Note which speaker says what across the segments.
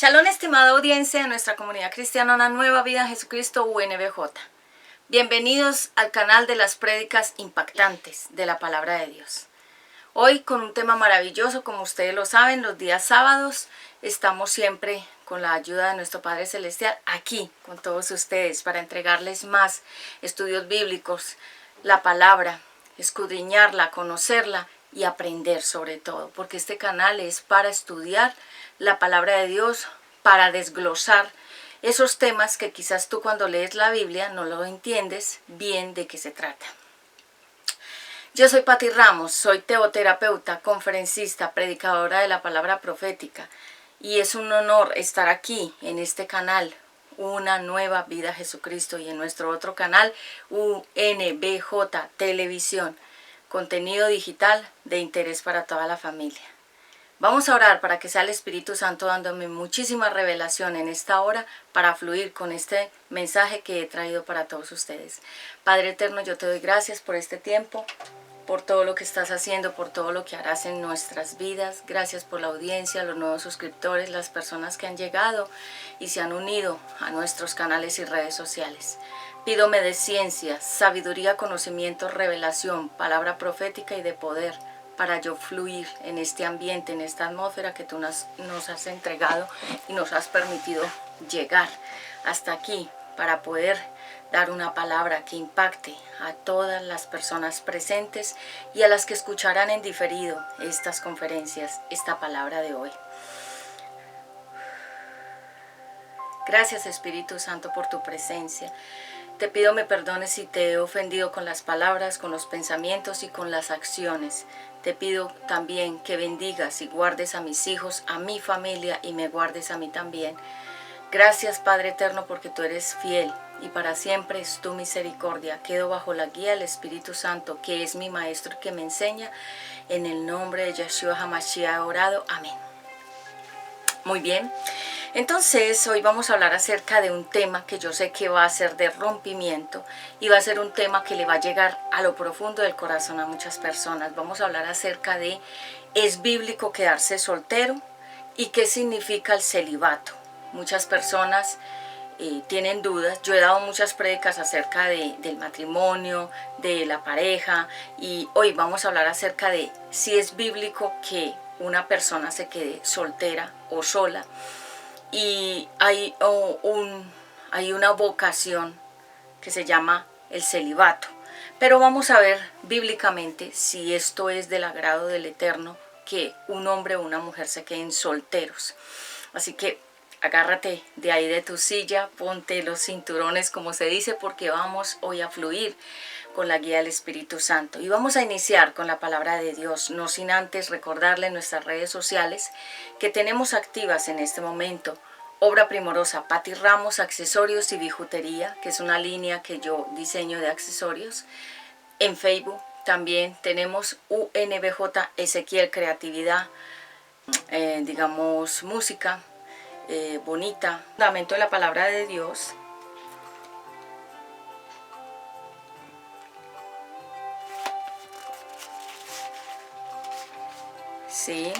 Speaker 1: Shalom, estimada audiencia de nuestra comunidad cristiana Una Nueva Vida en Jesucristo UNBJ. Bienvenidos al canal de las prédicas impactantes de la Palabra de Dios. Hoy con un tema maravilloso, como ustedes lo saben, los días sábados estamos siempre con la ayuda de nuestro Padre Celestial aquí con todos ustedes para entregarles más estudios bíblicos, la palabra, escudriñarla, conocerla y aprender sobre todo, porque este canal es para estudiar la palabra de Dios, para desglosar esos temas que quizás tú cuando lees la Biblia no lo entiendes bien de qué se trata. Yo soy Patti Ramos, soy teoterapeuta, conferencista, predicadora de la palabra profética y es un honor estar aquí en este canal, Una Nueva Vida Jesucristo, y en nuestro otro canal, UNBJ Televisión, contenido digital de interés para toda la familia. Vamos a orar para que sea el Espíritu Santo dándome muchísima revelación en esta hora para fluir con este mensaje que he traído para todos ustedes. Padre eterno, yo te doy gracias por este tiempo, por todo lo que estás haciendo, por todo lo que harás en nuestras vidas. Gracias por la audiencia, los nuevos suscriptores, las personas que han llegado y se han unido a nuestros canales y redes sociales. Pídome de ciencia, sabiduría, conocimiento, revelación, palabra profética y de poder, para yo fluir en este ambiente, en esta atmósfera que tú nos has entregado y nos has permitido llegar hasta aquí para poder dar una palabra que impacte a todas las personas presentes y a las que escucharán en diferido estas conferencias, esta palabra de hoy. Gracias, Espíritu Santo, por tu presencia. Te pido me perdones si te he ofendido con las palabras, con los pensamientos y con las acciones. Te pido también que bendigas y guardes a mis hijos, a mi familia y me guardes a mí también. Gracias, Padre eterno, porque tú eres fiel y para siempre es tu misericordia. Quedo bajo la guía del Espíritu Santo, que es mi maestro y que me enseña. En el nombre de Yeshua HaMashiach he orado. Amén. Muy bien. Entonces, hoy vamos a hablar acerca de un tema que yo sé que va a ser de rompimiento y va a ser un tema que le va a llegar a lo profundo del corazón a muchas personas. Vamos a hablar acerca de, ¿es bíblico quedarse soltero? ¿Y qué significa el celibato? Muchas personas tienen dudas. Yo he dado muchas prédicas acerca del matrimonio, de la pareja, y hoy vamos a hablar acerca de si es bíblico que una persona se quede soltera o sola. Y hay una vocación que se llama el celibato. Pero vamos a ver bíblicamente si esto es del agrado del Eterno, que un hombre o una mujer se queden solteros. Así que agárrate de ahí de tu silla, ponte los cinturones como se dice, porque vamos hoy a fluir con la guía del Espíritu Santo. Y vamos a iniciar con la palabra de Dios, no sin antes recordarle en nuestras redes sociales que tenemos activas en este momento Obra Primorosa Patti Ramos, accesorios y bijutería, que es una línea que yo diseño de accesorios. En Facebook también tenemos UNBJ Ezequiel Creatividad, digamos música bonita, fundamento de la palabra de Dios. Sí.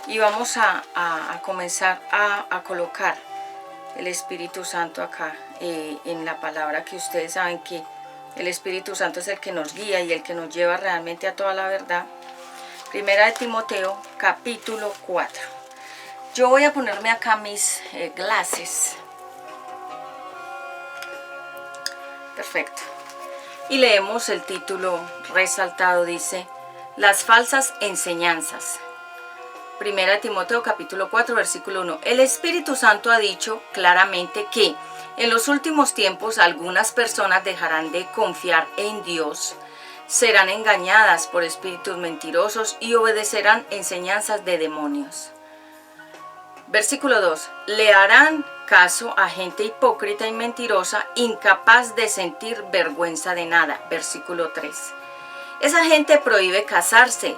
Speaker 1: Y vamos a comenzar a colocar el Espíritu Santo acá en la palabra, que ustedes saben que el Espíritu Santo es el que nos guía y el que nos lleva realmente a toda la verdad. Primera de Timoteo, capítulo 4. Yo voy a ponerme acá mis glasses. Perfecto. Y leemos el título resaltado, dice, las falsas enseñanzas. Primera de Timoteo capítulo 4 versículo 1. El Espíritu Santo ha dicho claramente que en los últimos tiempos algunas personas dejarán de confiar en Dios, serán engañadas por espíritus mentirosos y obedecerán enseñanzas de demonios. Versículo 2. Le harán caso a gente hipócrita y mentirosa, incapaz de sentir vergüenza de nada. Versículo 3. Esa gente prohíbe casarse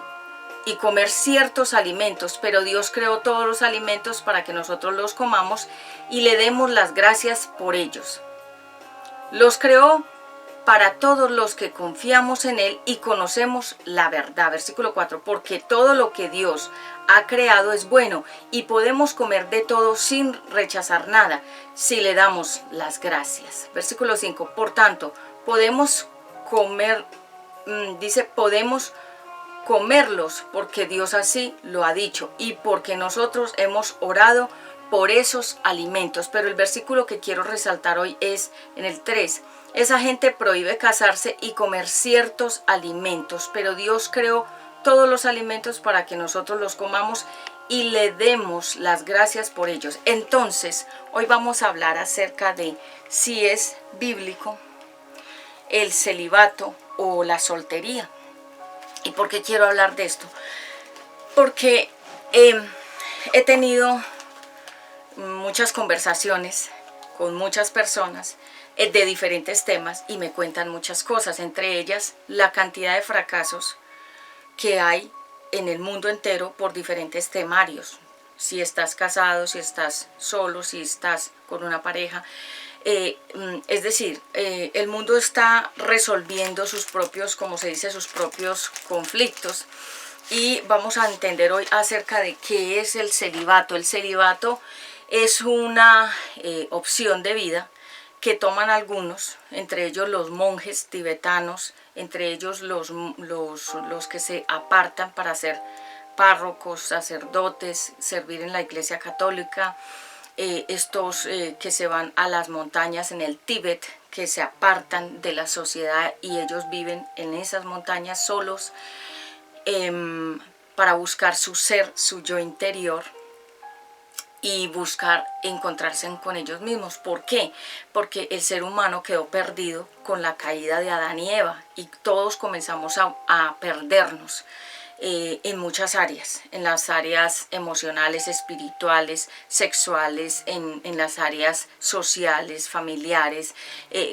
Speaker 1: y comer ciertos alimentos, pero Dios creó todos los alimentos para que nosotros los comamos y le demos las gracias por ellos. Los creó para todos los que confiamos en Él y conocemos la verdad. Versículo 4, porque todo lo que Dios ha creado es bueno y podemos comer de todo sin rechazar nada si le damos las gracias. Versículo 5, por tanto, podemos comer, podemos comerlos porque Dios así lo ha dicho y porque nosotros hemos orado por esos alimentos. Pero el versículo que quiero resaltar hoy es en el 3. Esa gente prohíbe casarse y comer ciertos alimentos, pero Dios creó todos los alimentos para que nosotros los comamos y le demos las gracias por ellos. Entonces, hoy vamos a hablar acerca de si es bíblico el celibato o la soltería. ¿Y por qué quiero hablar de esto? Porque he tenido muchas conversaciones con muchas personas de diferentes temas y me cuentan muchas cosas, entre ellas la cantidad de fracasos que hay en el mundo entero por diferentes temarios. Si estás casado, si estás solo, si estás con una pareja. Es decir, el mundo está resolviendo sus propios, como se dice, sus propios conflictos. Y vamos a entender hoy acerca de qué es el celibato. El celibato es una opción de vida que toman algunos, entre ellos los monjes tibetanos, entre ellos los que se apartan para ser párrocos, sacerdotes, servir en la Iglesia Católica, estos que se van a las montañas en el Tíbet, que se apartan de la sociedad y ellos viven en esas montañas solos para buscar su ser, su yo interior y buscar encontrarse con ellos mismos. ¿Por qué? Porque el ser humano quedó perdido con la caída de Adán y Eva y todos comenzamos a perdernos en muchas áreas, en las áreas emocionales, espirituales, sexuales, en las áreas sociales, familiares.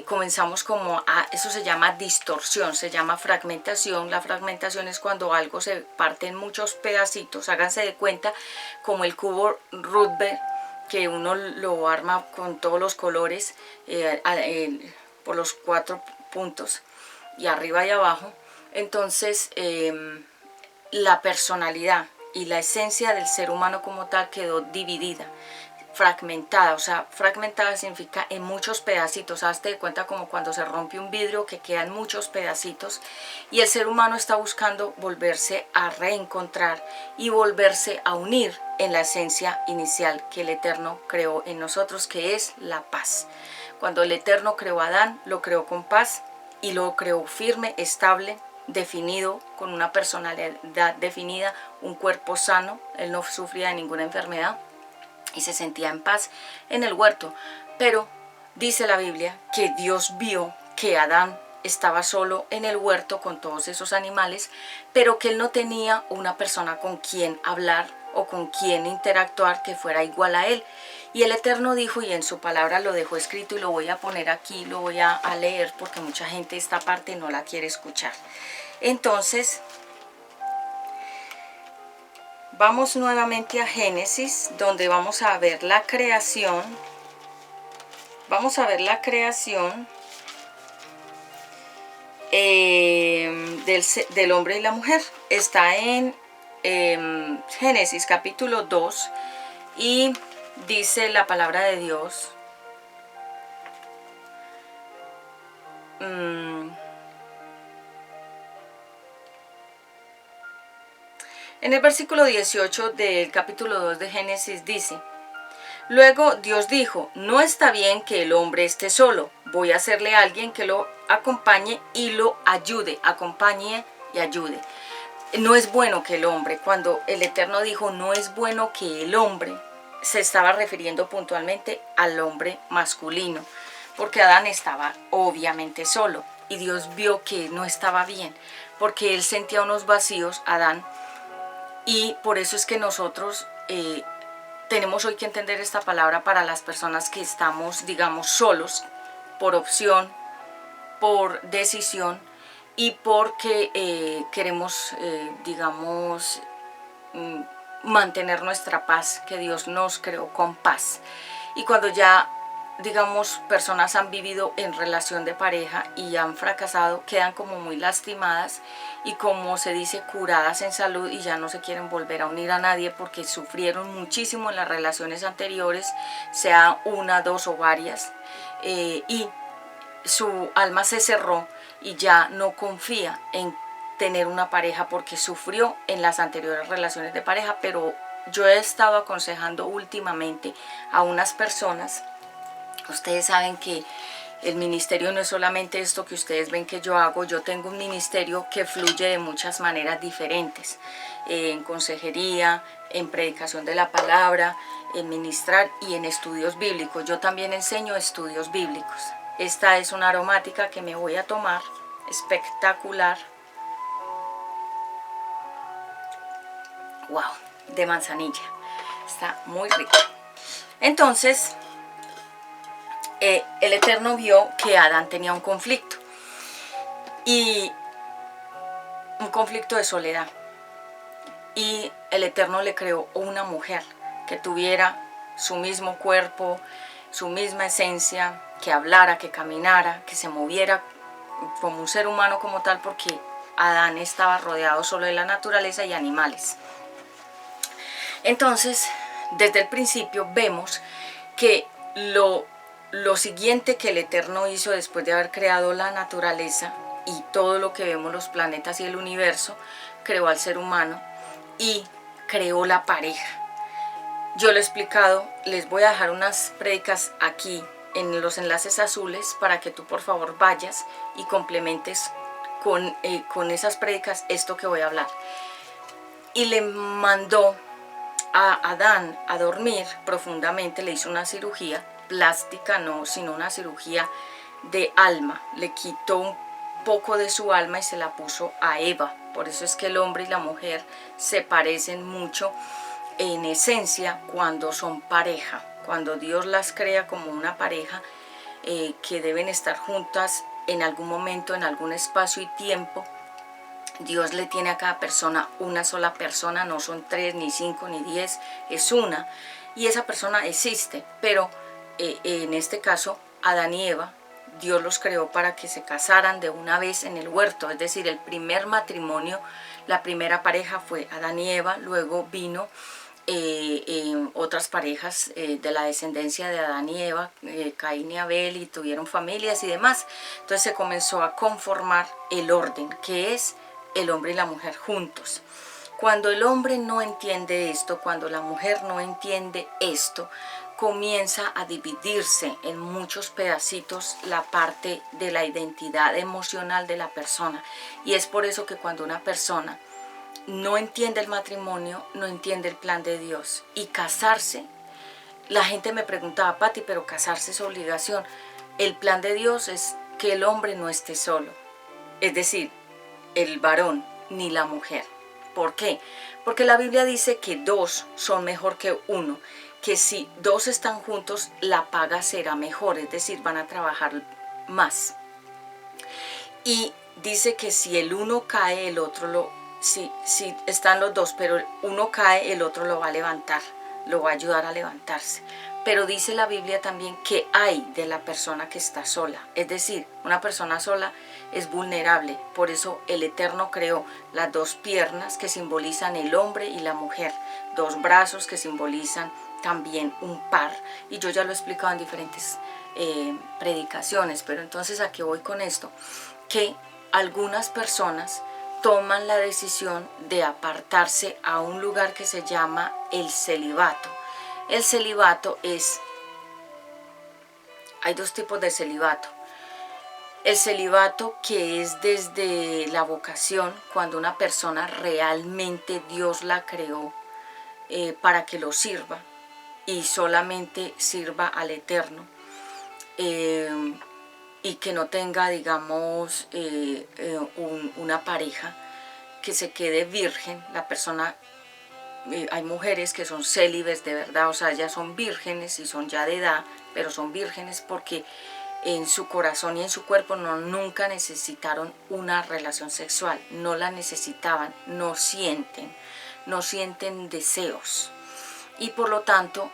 Speaker 1: Comenzamos como eso se llama distorsión, se llama fragmentación. La fragmentación es cuando algo se parte en muchos pedacitos. Háganse de cuenta como el cubo Rubik, que uno lo arma con todos los colores por los 4 puntos y arriba y abajo. Entonces la personalidad y la esencia del ser humano como tal quedó dividida, fragmentada. O sea, fragmentada significa en muchos pedacitos. Hazte de cuenta como cuando se rompe un vidrio que quedan muchos pedacitos, y el ser humano está buscando volverse a reencontrar y volverse a unir en la esencia inicial que el Eterno creó en nosotros, que es la paz. Cuando el Eterno creó a Adán, lo creó con paz y lo creó firme, estable, definido, con una personalidad definida, un cuerpo sano. Él no sufría de ninguna enfermedad y se sentía en paz en el huerto. Pero dice la Biblia que Dios vio que Adán estaba solo en el huerto con todos esos animales, pero que él no tenía una persona con quien hablar o con quien interactuar que fuera igual a él. Y el Eterno dijo, y en su palabra lo dejó escrito, y lo voy a poner aquí, lo voy a leer porque mucha gente esta parte no la quiere escuchar. Entonces, vamos nuevamente a Génesis, donde vamos a ver la creación. Vamos a ver la creación del hombre y la mujer. Está en Génesis capítulo 2 y dice la palabra de Dios. En el versículo 18 del capítulo 2 de Génesis dice: luego Dios dijo, no está bien que el hombre esté solo, voy a hacerle a alguien que lo acompañe y lo ayude, acompañe y ayude. No es bueno que el hombre, cuando el Eterno dijo no es bueno que el hombre, se estaba refiriendo puntualmente al hombre masculino, porque Adán estaba obviamente solo y Dios vio que no estaba bien, porque él sentía unos vacíos, Adán, y por eso es que nosotros tenemos hoy que entender esta palabra para las personas que estamos, digamos, solos, por opción, por decisión y porque queremos, digamos, mantener nuestra paz, que Dios nos creó con paz. Y cuando ya digamos, personas han vivido en relación de pareja y han fracasado, quedan como muy lastimadas y, como se dice, curadas en salud, y ya no se quieren volver a unir a nadie porque sufrieron muchísimo en las relaciones anteriores, sea una, dos o varias, y su alma se cerró y ya no confía en tener una pareja porque sufrió en las anteriores relaciones de pareja. Pero yo he estado aconsejando últimamente a unas personas. Ustedes saben que el ministerio no es solamente esto que ustedes ven que yo hago. Yo tengo un ministerio que fluye de muchas maneras diferentes, en consejería, en predicación de la palabra, en ministrar y en estudios bíblicos. Yo también enseño estudios bíblicos. Esta es una aromática que me voy a tomar, espectacular. Wow, de manzanilla. Está muy rica. Entonces, el Eterno vio que Adán tenía un conflicto, y un conflicto de soledad, y el Eterno le creó una mujer que tuviera su mismo cuerpo, su misma esencia, que hablara, que caminara, que se moviera como un ser humano como tal, porque Adán estaba rodeado solo de la naturaleza y animales. Entonces, desde el principio vemos que lo siguiente que el Eterno hizo después de haber creado la naturaleza y todo lo que vemos, los planetas y el universo, creó al ser humano y creó la pareja. Yo lo he explicado, les voy a dejar unas prédicas aquí en los enlaces azules para que tú por favor vayas y complementes con esas prédicas esto que voy a hablar. Y le mandó a Adán a dormir profundamente, le hizo una cirugía plástica, no, sino una cirugía de alma. Le quitó un poco de su alma y se la puso a Eva. Por eso es que el hombre y la mujer se parecen mucho en esencia cuando son pareja, cuando Dios las crea como una pareja, que deben estar juntas en algún momento, en algún espacio y tiempo. Dios le tiene a cada persona una sola persona, no son 3, ni 5, ni 10, es una, y esa persona existe. Pero en este caso, Adán y Eva, Dios los creó para que se casaran de una vez en el huerto. Es decir, el primer matrimonio, la primera pareja fue Adán y Eva. Luego vino otras parejas de la descendencia de Adán y Eva, Caín y Abel, y tuvieron familias y demás. Entonces se comenzó a conformar el orden, que es el hombre y la mujer juntos. Cuando el hombre no entiende esto, cuando la mujer no entiende esto, comienza a dividirse en muchos pedacitos la parte de la identidad emocional de la persona. Y es por eso que cuando una persona no entiende el matrimonio, no entiende el plan de Dios. Y casarse, la gente me preguntaba: Pati, pero casarse es obligación. El plan de Dios es que el hombre no esté solo, es decir, el varón ni la mujer. ¿Por qué? Porque la Biblia dice que 2 son mejor que 1, que si 2 están juntos, la paga será mejor, es decir, van a trabajar más. Y dice que si el uno cae, el otro si están los 2, pero uno cae, el otro lo va a levantar, lo va a ayudar a levantarse. Pero dice la Biblia también que hay de la persona que está sola. Es decir, una persona sola es vulnerable. Por eso el Eterno creó las 2 piernas que simbolizan el hombre y la mujer, 2 brazos que simbolizan también un par. Y yo ya lo he explicado en diferentes predicaciones. Pero entonces, ¿a qué voy con esto? Que algunas personas toman la decisión de apartarse a un lugar que se llama el celibato. El celibato hay 2 tipos de celibato. El celibato que es desde la vocación, cuando una persona realmente Dios la creó para que lo sirva y solamente sirva al Eterno, y que no tenga, digamos, una pareja, que se quede virgen. La persona, hay mujeres que son célibes de verdad, o sea, ellas son vírgenes y son ya de edad, pero son vírgenes porque en su corazón y en su cuerpo nunca necesitaron una relación sexual, no la necesitaban, no sienten deseos. y por lo tanto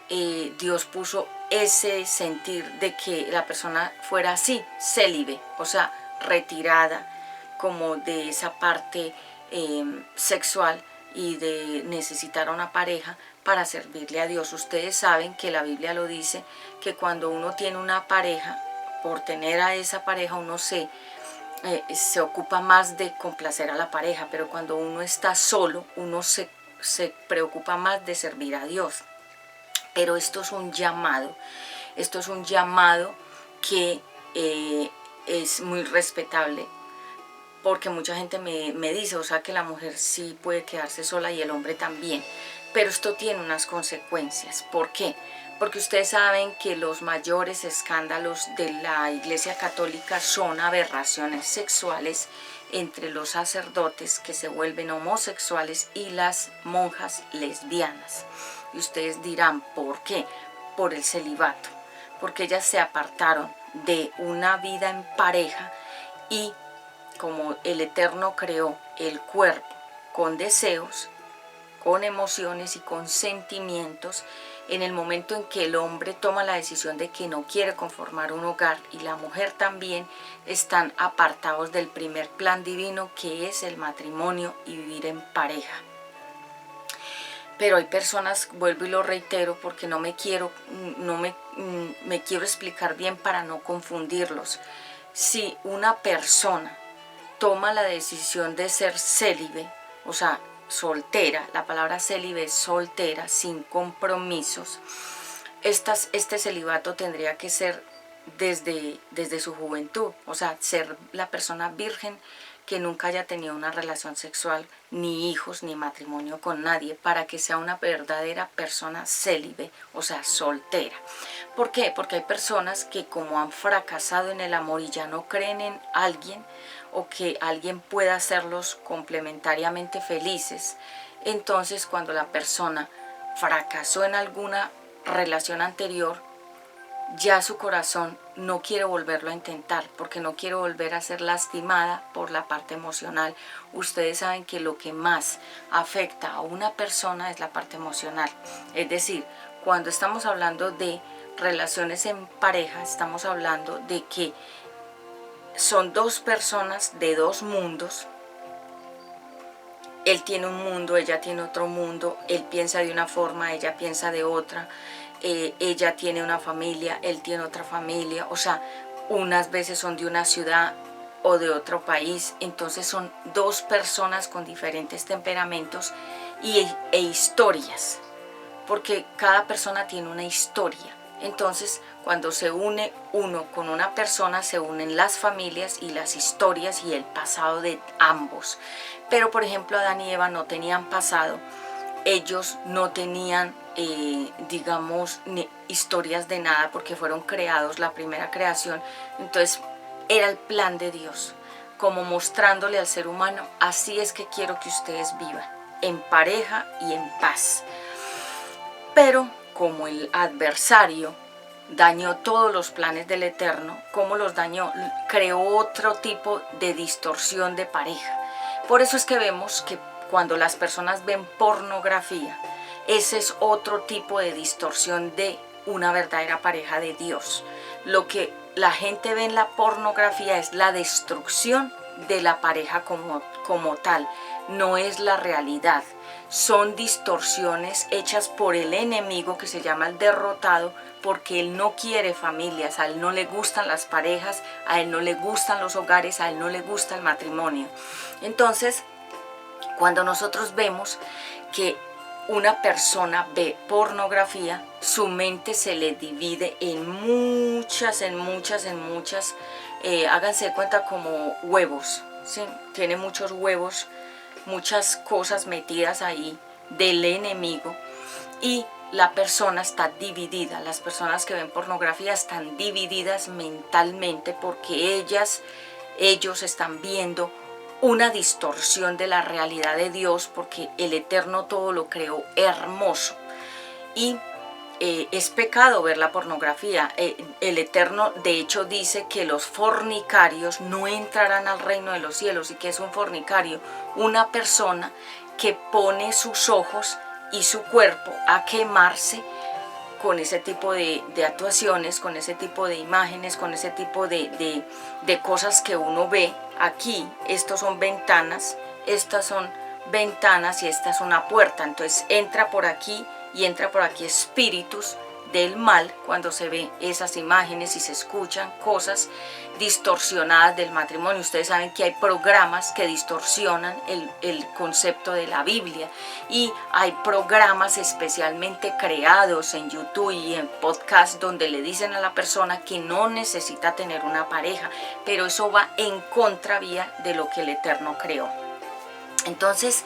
Speaker 1: Dios puso ese sentir de que la persona fuera así, célibe, o sea, retirada como de esa parte sexual y de necesitar a una pareja para servirle a Dios. Ustedes saben que la Biblia lo dice, que cuando uno tiene una pareja, por tener a esa pareja uno se ocupa más de complacer a la pareja, pero cuando uno está solo, uno se preocupa más de servir a Dios. Pero esto es un llamado que es muy respetable, porque mucha gente me dice, o sea, que la mujer sí puede quedarse sola y el hombre también, pero esto tiene unas consecuencias. ¿Por qué? Porque ustedes saben que los mayores escándalos de la Iglesia Católica son aberraciones sexuales entre los sacerdotes que se vuelven homosexuales y las monjas lesbianas. Y ustedes dirán, ¿por qué? Por el celibato, porque ellas se apartaron de una vida en pareja y como el Eterno creó el cuerpo con deseos, con emociones y con sentimientos, en el momento en que el hombre toma la decisión de que no quiere conformar un hogar y la mujer también, están apartados del primer plan divino, que es el matrimonio y vivir en pareja. Pero hay personas, vuelvo y lo reitero porque me quiero explicar bien para no confundirlos. Si una persona toma la decisión de ser célibe, o sea, soltera, la palabra célibe es soltera, sin compromisos, este celibato tendría que ser desde su juventud, o sea, ser la persona virgen que nunca haya tenido una relación sexual, ni hijos, ni matrimonio con nadie, para que sea una verdadera persona célibe, o sea, soltera. ¿Por qué? Porque hay personas que como han fracasado en el amor y ya no creen en alguien, o que alguien pueda hacerlos complementariamente felices, entonces cuando la persona fracasó en alguna relación anterior, ya su corazón no quiere volverlo a intentar, porque no quiere volver a ser lastimada por la parte emocional. Ustedes saben que lo que más afecta a una persona es la parte emocional. Es decir, cuando estamos hablando de relaciones en pareja, estamos hablando de que son dos personas de dos mundos. Él tiene un mundo, ella tiene otro mundo, él piensa de una forma, ella piensa de otra, ella tiene una familia, él tiene otra familia, o sea, unas veces son de una ciudad o de otro país, entonces son dos personas con diferentes temperamentos e historias, porque cada persona tiene una historia. Entonces, cuando se une uno con una persona, se unen las familias y las historias y el pasado de ambos. Pero, por ejemplo, Adán y Eva no tenían pasado, ellos no tenían, digamos, historias de nada, porque fueron creados, la primera creación. Entonces, era el plan de Dios, como mostrándole al ser humano, así es que quiero que ustedes vivan, en pareja y en paz. Pero como el adversario dañó todos los planes del Eterno, ¿cómo los dañó? Creó otro tipo de distorsión de pareja. Por eso es que vemos que cuando las personas ven pornografía, ese es otro tipo de distorsión de una verdadera pareja de Dios. Lo que la gente ve en la pornografía es la destrucción de la pareja como tal, no es la realidad. Son distorsiones hechas por el enemigo, que se llama el derrotado, porque él no quiere familias, a él no le gustan las parejas, a él no le gustan los hogares, a él no le gusta el matrimonio. Entonces, cuando nosotros vemos que una persona ve pornografía, su mente se le divide en muchas, háganse de cuenta como huevos, ¿sí? Tiene muchos huevos, muchas cosas metidas ahí del enemigo, y la persona está dividida. Las personas que ven pornografía están divididas mentalmente porque ellos están viendo una distorsión de la realidad de Dios, porque el Eterno todo lo creó hermoso. Y es pecado ver la pornografía. El Eterno de hecho dice que los fornicarios no entrarán al reino de los cielos. ¿Y qué es un fornicario? Una persona que pone sus ojos y su cuerpo a quemarse con ese tipo de actuaciones, con ese tipo de imágenes, con ese tipo de cosas que uno ve. Aquí, estos son ventanas, estas son ventanas y esta es una puerta. Entonces entra por aquí y entra por aquí espíritus del mal cuando se ven esas imágenes y se escuchan cosas distorsionadas del matrimonio. Ustedes saben que hay programas que distorsionan el concepto de la Biblia, y hay programas especialmente creados en YouTube y en podcast donde le dicen a la persona que no necesita tener una pareja, pero eso va en contravía de lo que el Eterno creó. Entonces,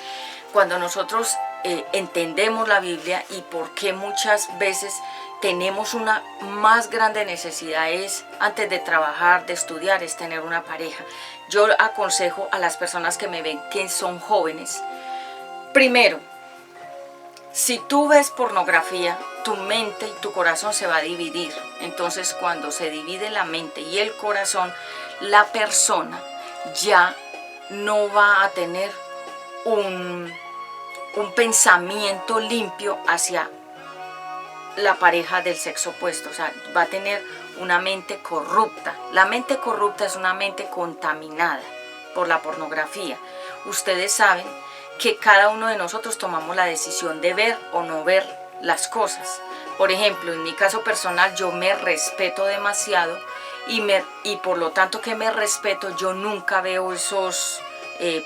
Speaker 1: cuando nosotros entendemos la Biblia y por qué muchas veces tenemos una más grande necesidad es, antes de trabajar, de estudiar, es tener una pareja. Yo aconsejo a las personas que me ven que son jóvenes, primero, si tú ves pornografía, tu mente y tu corazón se va a dividir. Entonces, cuando se divide la mente y el corazón, la persona ya no va a tener un pensamiento limpio hacia la pareja del sexo opuesto. O sea, va a tener una mente corrupta. La mente corrupta es una mente contaminada por la pornografía. Ustedes saben que cada uno de nosotros tomamos la decisión de ver o no ver las cosas. Por ejemplo, en mi caso personal, yo me respeto demasiado y por lo tanto que me respeto, yo nunca veo esos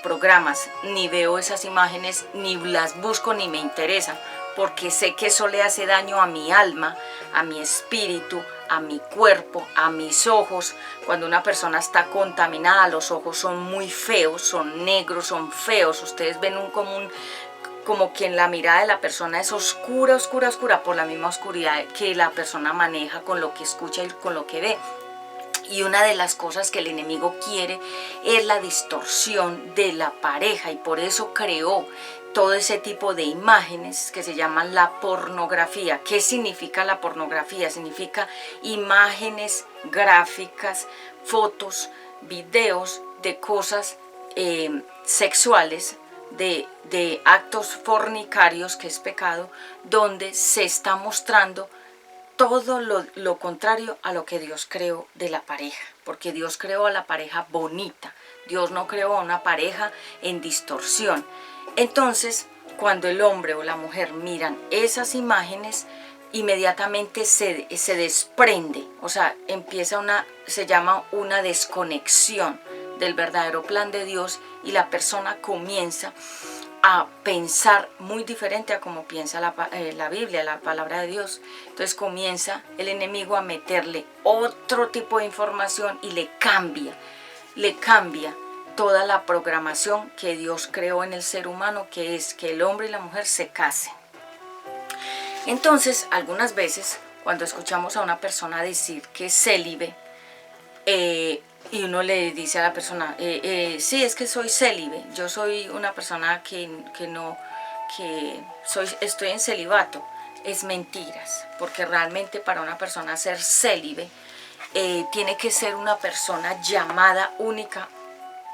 Speaker 1: programas, ni veo esas imágenes, ni las busco, ni me interesan, porque sé que eso le hace daño a mi alma, a mi espíritu, a mi cuerpo, a mis ojos. Cuando una persona está contaminada, los ojos son muy feos, son negros, son feos. Ustedes ven como que en la mirada de la persona es oscura, oscura, oscura, por la misma oscuridad que la persona maneja con lo que escucha y con lo que ve. Y una de las cosas que el enemigo quiere es la distorsión de la pareja, y por eso creó todo ese tipo de imágenes que se llaman la pornografía. ¿Qué significa la pornografía? Significa imágenes gráficas, fotos, videos de cosas sexuales, de actos fornicarios, que es pecado, donde se está mostrando todo lo contrario a lo que Dios creó de la pareja, porque Dios creó a la pareja bonita. Dios no creó a una pareja en distorsión. Entonces, cuando el hombre o la mujer miran esas imágenes, inmediatamente se desprende, o sea, se llama una desconexión del verdadero plan de Dios, y la persona comienza a pensar muy diferente a como piensa la Biblia, la palabra de Dios. Entonces comienza el enemigo a meterle otro tipo de información y le cambia toda la programación que Dios creó en el ser humano, que es que el hombre y la mujer se casen. Entonces, algunas veces, cuando escuchamos a una persona decir que es célibe, y uno le dice a la persona, sí, es que soy célibe, yo soy una persona estoy en celibato. Es mentiras, porque realmente para una persona ser célibe, tiene que ser una persona llamada única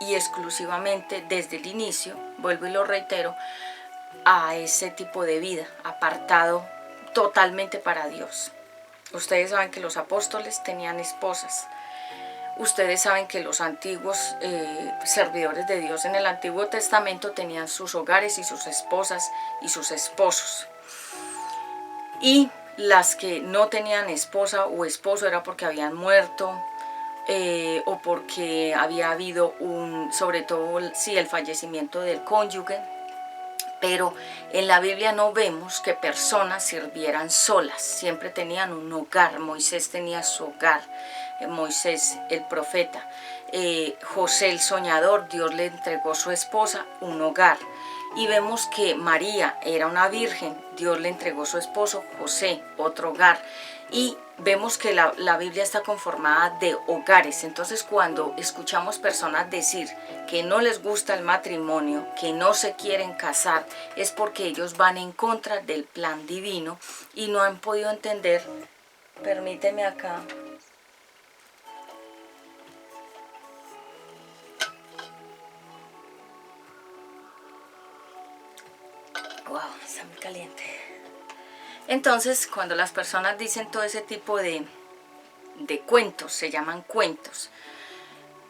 Speaker 1: y exclusivamente desde el inicio, vuelvo y lo reitero, a ese tipo de vida, apartado totalmente para Dios. Ustedes saben que los apóstoles tenían esposas. Ustedes saben que los antiguos servidores de Dios en el Antiguo Testamento tenían sus hogares y sus esposas y sus esposos. Y las que no tenían esposa o esposo era porque habían muerto, o porque había habido sobre todo, sí, el fallecimiento del cónyuge. Pero en la Biblia no vemos que personas sirvieran solas, siempre tenían un hogar. Moisés tenía su hogar, Moisés el profeta, José el soñador, Dios le entregó su esposa un hogar. Y vemos que María era una virgen, Dios le entregó su esposo José, otro hogar. Y vemos que la Biblia está conformada de hogares. Entonces, cuando escuchamos personas decir que no les gusta el matrimonio, que no se quieren casar, es porque ellos van en contra del plan divino y no han podido entender. Permíteme acá. Wow, está muy caliente. Entonces, cuando las personas dicen todo ese tipo de cuentos, se llaman cuentos,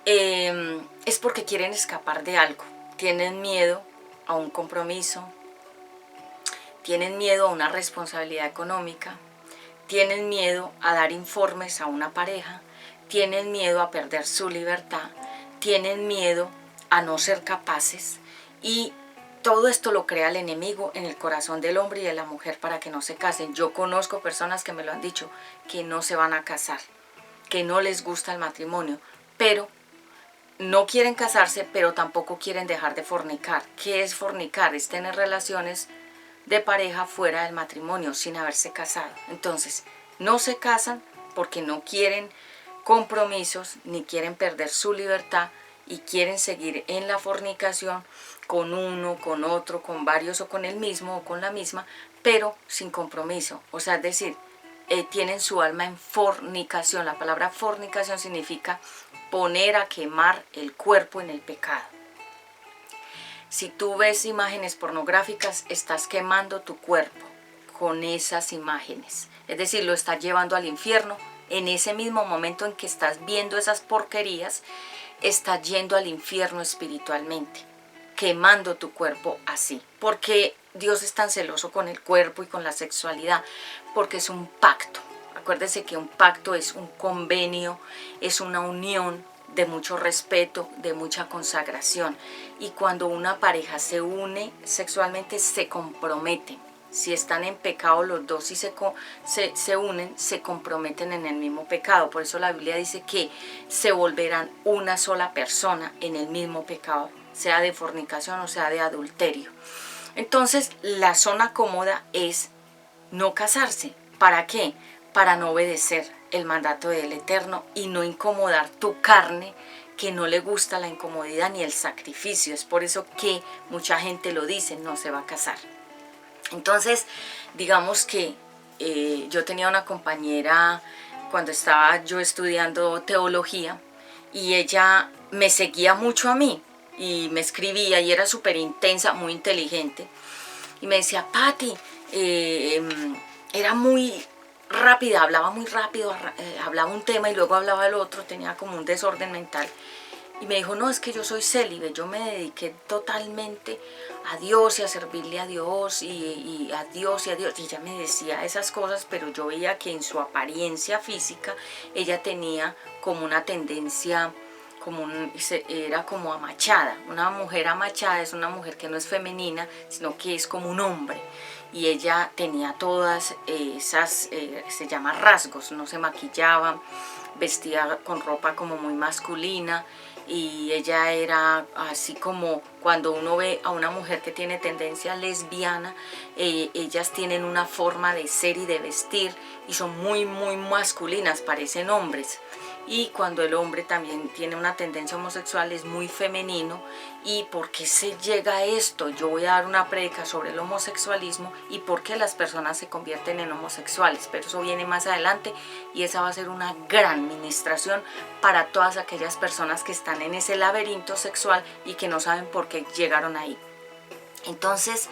Speaker 1: es porque quieren escapar de algo. Tienen miedo a un compromiso, tienen miedo a una responsabilidad económica, tienen miedo a dar informes a una pareja, tienen miedo a perder su libertad, tienen miedo a no ser capaces, y todo esto lo crea el enemigo en el corazón del hombre y de la mujer para que no se casen. Yo conozco personas que me lo han dicho, que no se van a casar, que no les gusta el matrimonio, pero no quieren casarse, pero tampoco quieren dejar de fornicar. ¿Qué es fornicar? Es tener relaciones de pareja fuera del matrimonio, sin haberse casado. Entonces, no se casan porque no quieren compromisos, ni quieren perder su libertad, y quieren seguir en la fornicación con uno, con otro, con varios, o con el mismo o con la misma, pero sin compromiso. O sea, es decir, tienen su alma en fornicación. La palabra fornicación significa poner a quemar el cuerpo en el pecado. Si tú ves imágenes pornográficas, estás quemando tu cuerpo con esas imágenes. Es decir, lo estás llevando al infierno. En ese mismo momento en que estás viendo esas porquerías, estás yendo al infierno espiritualmente, quemando tu cuerpo así. Porque Dios es tan celoso con el cuerpo y con la sexualidad, porque es un pacto. Acuérdese que un pacto es un convenio, es una unión de mucho respeto, de mucha consagración. Y cuando una pareja se une sexualmente, se comprometen. Si están en pecado los dos y se unen, se comprometen en el mismo pecado. Por eso la Biblia dice que se volverán una sola persona en el mismo pecado, sea de fornicación o sea de adulterio. Entonces, la zona cómoda es no casarse. ¿Para qué? Para no obedecer el mandato del Eterno y no incomodar tu carne, que no le gusta la incomodidad ni el sacrificio. Es por eso que mucha gente lo dice, no se va a casar. Entonces, digamos que yo tenía una compañera cuando estaba yo estudiando teología, y ella me seguía mucho a mí y me escribía, y era súper intensa, muy inteligente, y me decía: Patti, era muy rápida, hablaba muy rápido, hablaba un tema y luego hablaba el otro, tenía como un desorden mental. Y me dijo: no, es que yo soy célibe, yo me dediqué totalmente a Dios y a servirle a Dios y a Dios y a Dios. Y ella me decía esas cosas, pero yo veía que en su apariencia física ella tenía como una tendencia, era como amachada. Una mujer amachada es una mujer que no es femenina, sino que es como un hombre. Y ella tenía todas esas, se llama rasgos, no se maquillaba, vestía con ropa como muy masculina, y ella era así como cuando uno ve a una mujer que tiene tendencia lesbiana, ellas tienen una forma de ser y de vestir y son muy masculinas, parecen hombres. Y cuando el hombre también tiene una tendencia homosexual, es muy femenino. ¿Y por qué se llega a esto? Yo voy a dar una prédica sobre el homosexualismo y por qué las personas se convierten en homosexuales, pero eso viene más adelante, y esa va a ser una gran ministración para todas aquellas personas que están en ese laberinto sexual y que no saben por qué llegaron ahí. Entonces,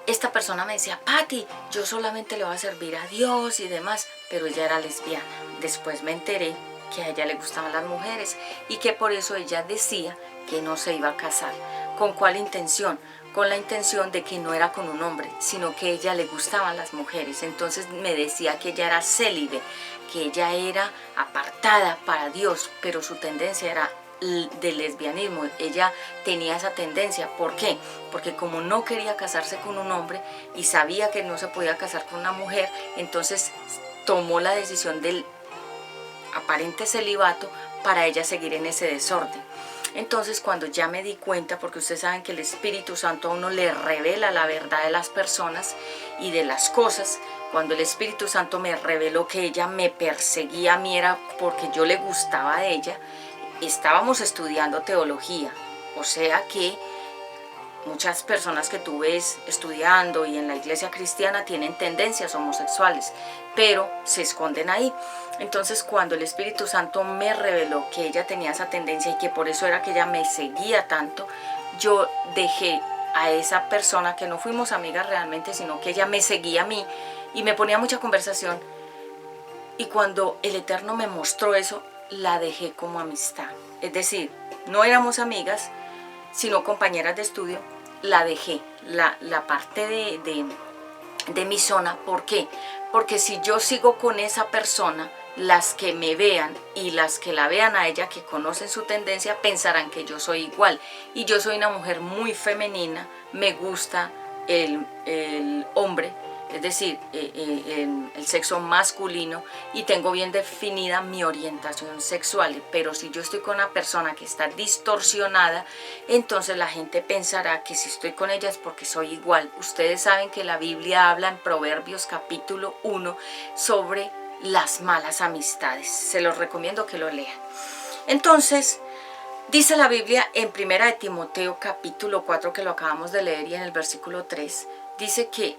Speaker 1: esta persona me decía: Patti, yo solamente le voy a servir a Dios y demás, pero ella era lesbiana. Después me enteré que a ella le gustaban las mujeres y que por eso ella decía que no se iba a casar. ¿Con cuál intención? Con la intención de que no era con un hombre, sino que a ella le gustaban las mujeres. Entonces me decía que ella era célibe, que ella era apartada para Dios, pero su tendencia era del lesbianismo. Ella tenía esa tendencia. ¿Por qué? Porque como no quería casarse con un hombre y sabía que no se podía casar con una mujer, entonces tomó la decisión del aparente celibato para ella seguir en ese desorden. Entonces, cuando ya me di cuenta, porque ustedes saben que el Espíritu Santo a uno le revela la verdad de las personas y de las cosas, cuando el Espíritu Santo me reveló que ella me perseguía a mí, era porque yo le gustaba a ella. Estábamos estudiando teología, o sea que muchas personas que tú ves estudiando y en la iglesia cristiana tienen tendencias homosexuales, pero se esconden ahí. Entonces, cuando el Espíritu Santo me reveló que ella tenía esa tendencia y que por eso era que ella me seguía tanto, yo dejé a esa persona que no fuimos amigas realmente, sino que ella me seguía a mí y me ponía mucha conversación. Y cuando el Eterno me mostró eso, la dejé como amistad. Es decir, no éramos amigas, sino compañeras de estudio. La dejé, la parte de mi zona. ¿Por qué? Porque si yo sigo con esa persona, las que me vean y las que la vean a ella, que conocen su tendencia, pensarán que yo soy igual. Y yo soy una mujer muy femenina, me gusta el hombre, es decir, el sexo masculino, y tengo bien definida mi orientación sexual. Pero si yo estoy con una persona que está distorsionada, entonces la gente pensará que si estoy con ella es porque soy igual. Ustedes saben que la Biblia habla en Proverbios capítulo 1 sobre las malas amistades. Se los recomiendo que lo lean. Entonces, dice la Biblia en 1 de Timoteo capítulo 4, que lo acabamos de leer, y en el versículo 3, dice que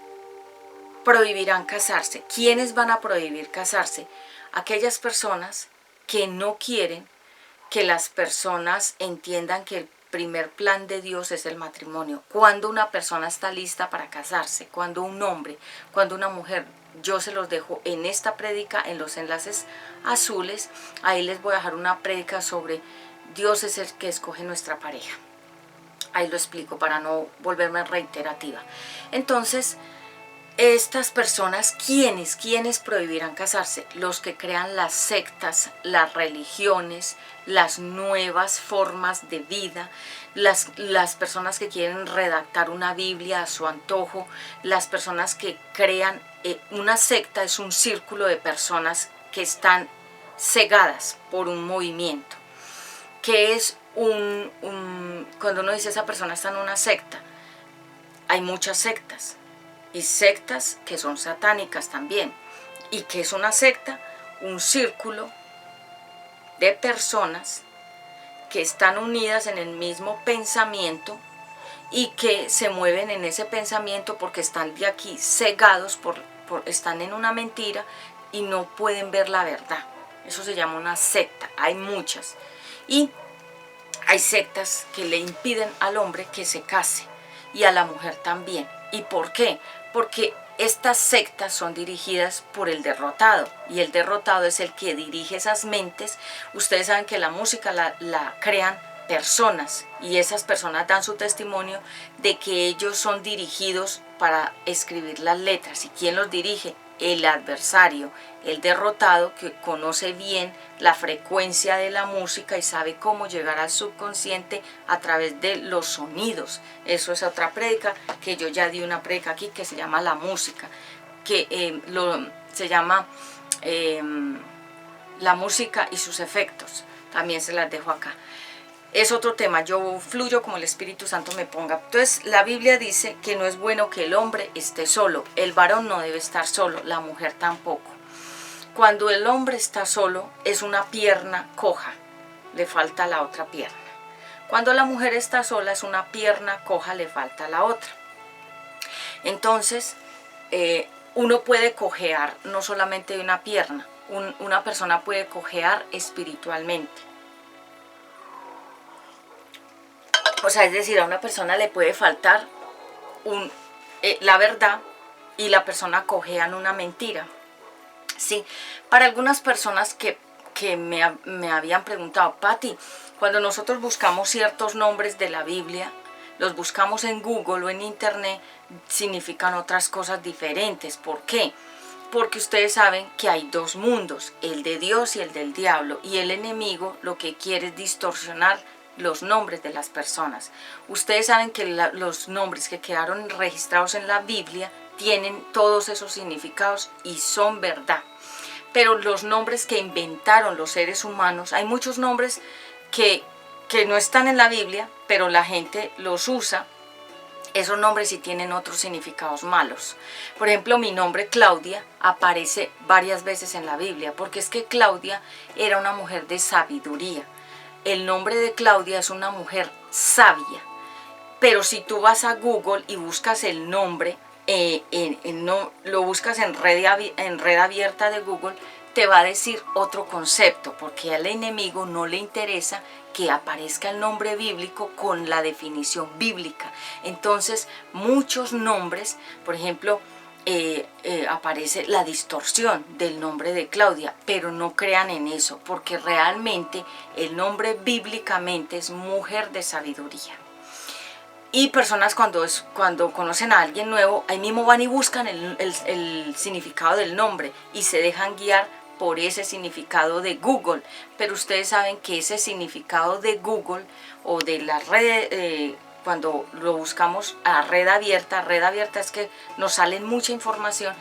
Speaker 1: prohibirán casarse. ¿Quiénes van a prohibir casarse? Aquellas personas que no quieren que las personas entiendan que el primer plan de Dios es el matrimonio. Cuando una persona está lista para casarse, cuando un hombre, cuando una mujer, yo se los dejo en esta prédica, en los enlaces azules, ahí les voy a dejar una prédica sobre Dios es el que escoge nuestra pareja. Ahí lo explico para no volverme reiterativa. Entonces, estas personas, ¿quiénes prohibirán casarse? Los que crean las sectas, las religiones, las nuevas formas de vida, las personas que quieren redactar una Biblia a su antojo, las personas que crean una secta. Es un círculo de personas que están cegadas por un movimiento. ¿Qué es cuando uno dice esa persona está en una secta? Hay muchas sectas. Y sectas que son satánicas también. ¿Y qué es una secta? Un círculo de personas que están unidas en el mismo pensamiento y que se mueven en ese pensamiento porque están de aquí cegados, están en una mentira y no pueden ver la verdad. Eso se llama una secta. Hay muchas. Y hay sectas que le impiden al hombre que se case y a la mujer también. ¿Y por qué? Porque estas sectas son dirigidas por el derrotado, y el derrotado es el que dirige esas mentes. Ustedes saben que la música la crean personas, y esas personas dan su testimonio de que ellos son dirigidos para escribir las letras. ¿Y quién los dirige? El adversario, el derrotado, que conoce bien la frecuencia de la música y sabe cómo llegar al subconsciente a través de los sonidos. Eso es otra prédica, que yo ya di una prédica aquí, que se llama La música, que se llama La música y sus efectos. También se las dejo acá. Es otro tema, yo fluyo como el Espíritu Santo me ponga. Entonces la Biblia dice que no es bueno que el hombre esté solo. El varón no debe estar solo, la mujer tampoco. Cuando el hombre está solo, es una pierna coja, le falta la otra pierna. Cuando la mujer está sola, es una pierna coja, le falta la otra. Entonces, uno puede cojear no solamente de una pierna, una persona puede cojear espiritualmente. O sea, es decir, a una persona le puede faltar la verdad, y la persona cojea en una mentira. Sí, para algunas personas que me habían preguntado, Patti, cuando nosotros buscamos ciertos nombres de la Biblia, los buscamos en Google o en Internet, significan otras cosas diferentes. ¿Por qué? Porque ustedes saben que hay dos mundos, el de Dios y el del diablo, y el enemigo lo que quiere es distorsionar los nombres de las personas. Ustedes saben que los nombres que quedaron registrados en la Biblia tienen todos esos significados y son verdad. Pero los nombres que inventaron los seres humanos, hay muchos nombres que no están en la Biblia, pero la gente los usa. Esos nombres sí tienen otros significados malos. Por ejemplo, mi nombre Claudia aparece varias veces en la Biblia, porque es que Claudia era una mujer de sabiduría. El nombre de Claudia es una mujer sabia. Pero si tú vas a Google y buscas el nombre, lo buscas en red abierta de Google, te va a decir otro concepto, porque al enemigo no le interesa que aparezca el nombre bíblico con la definición bíblica. Entonces, muchos nombres, por ejemplo, aparece la distorsión del nombre de Claudia, pero no crean en eso, porque realmente el nombre bíblicamente es mujer de sabiduría. Y personas cuando conocen a alguien nuevo, ahí mismo van y buscan el significado del nombre y se dejan guiar por ese significado de Google. Pero ustedes saben que ese significado de Google o de la red, cuando lo buscamos a red abierta es que nos sale mucha información,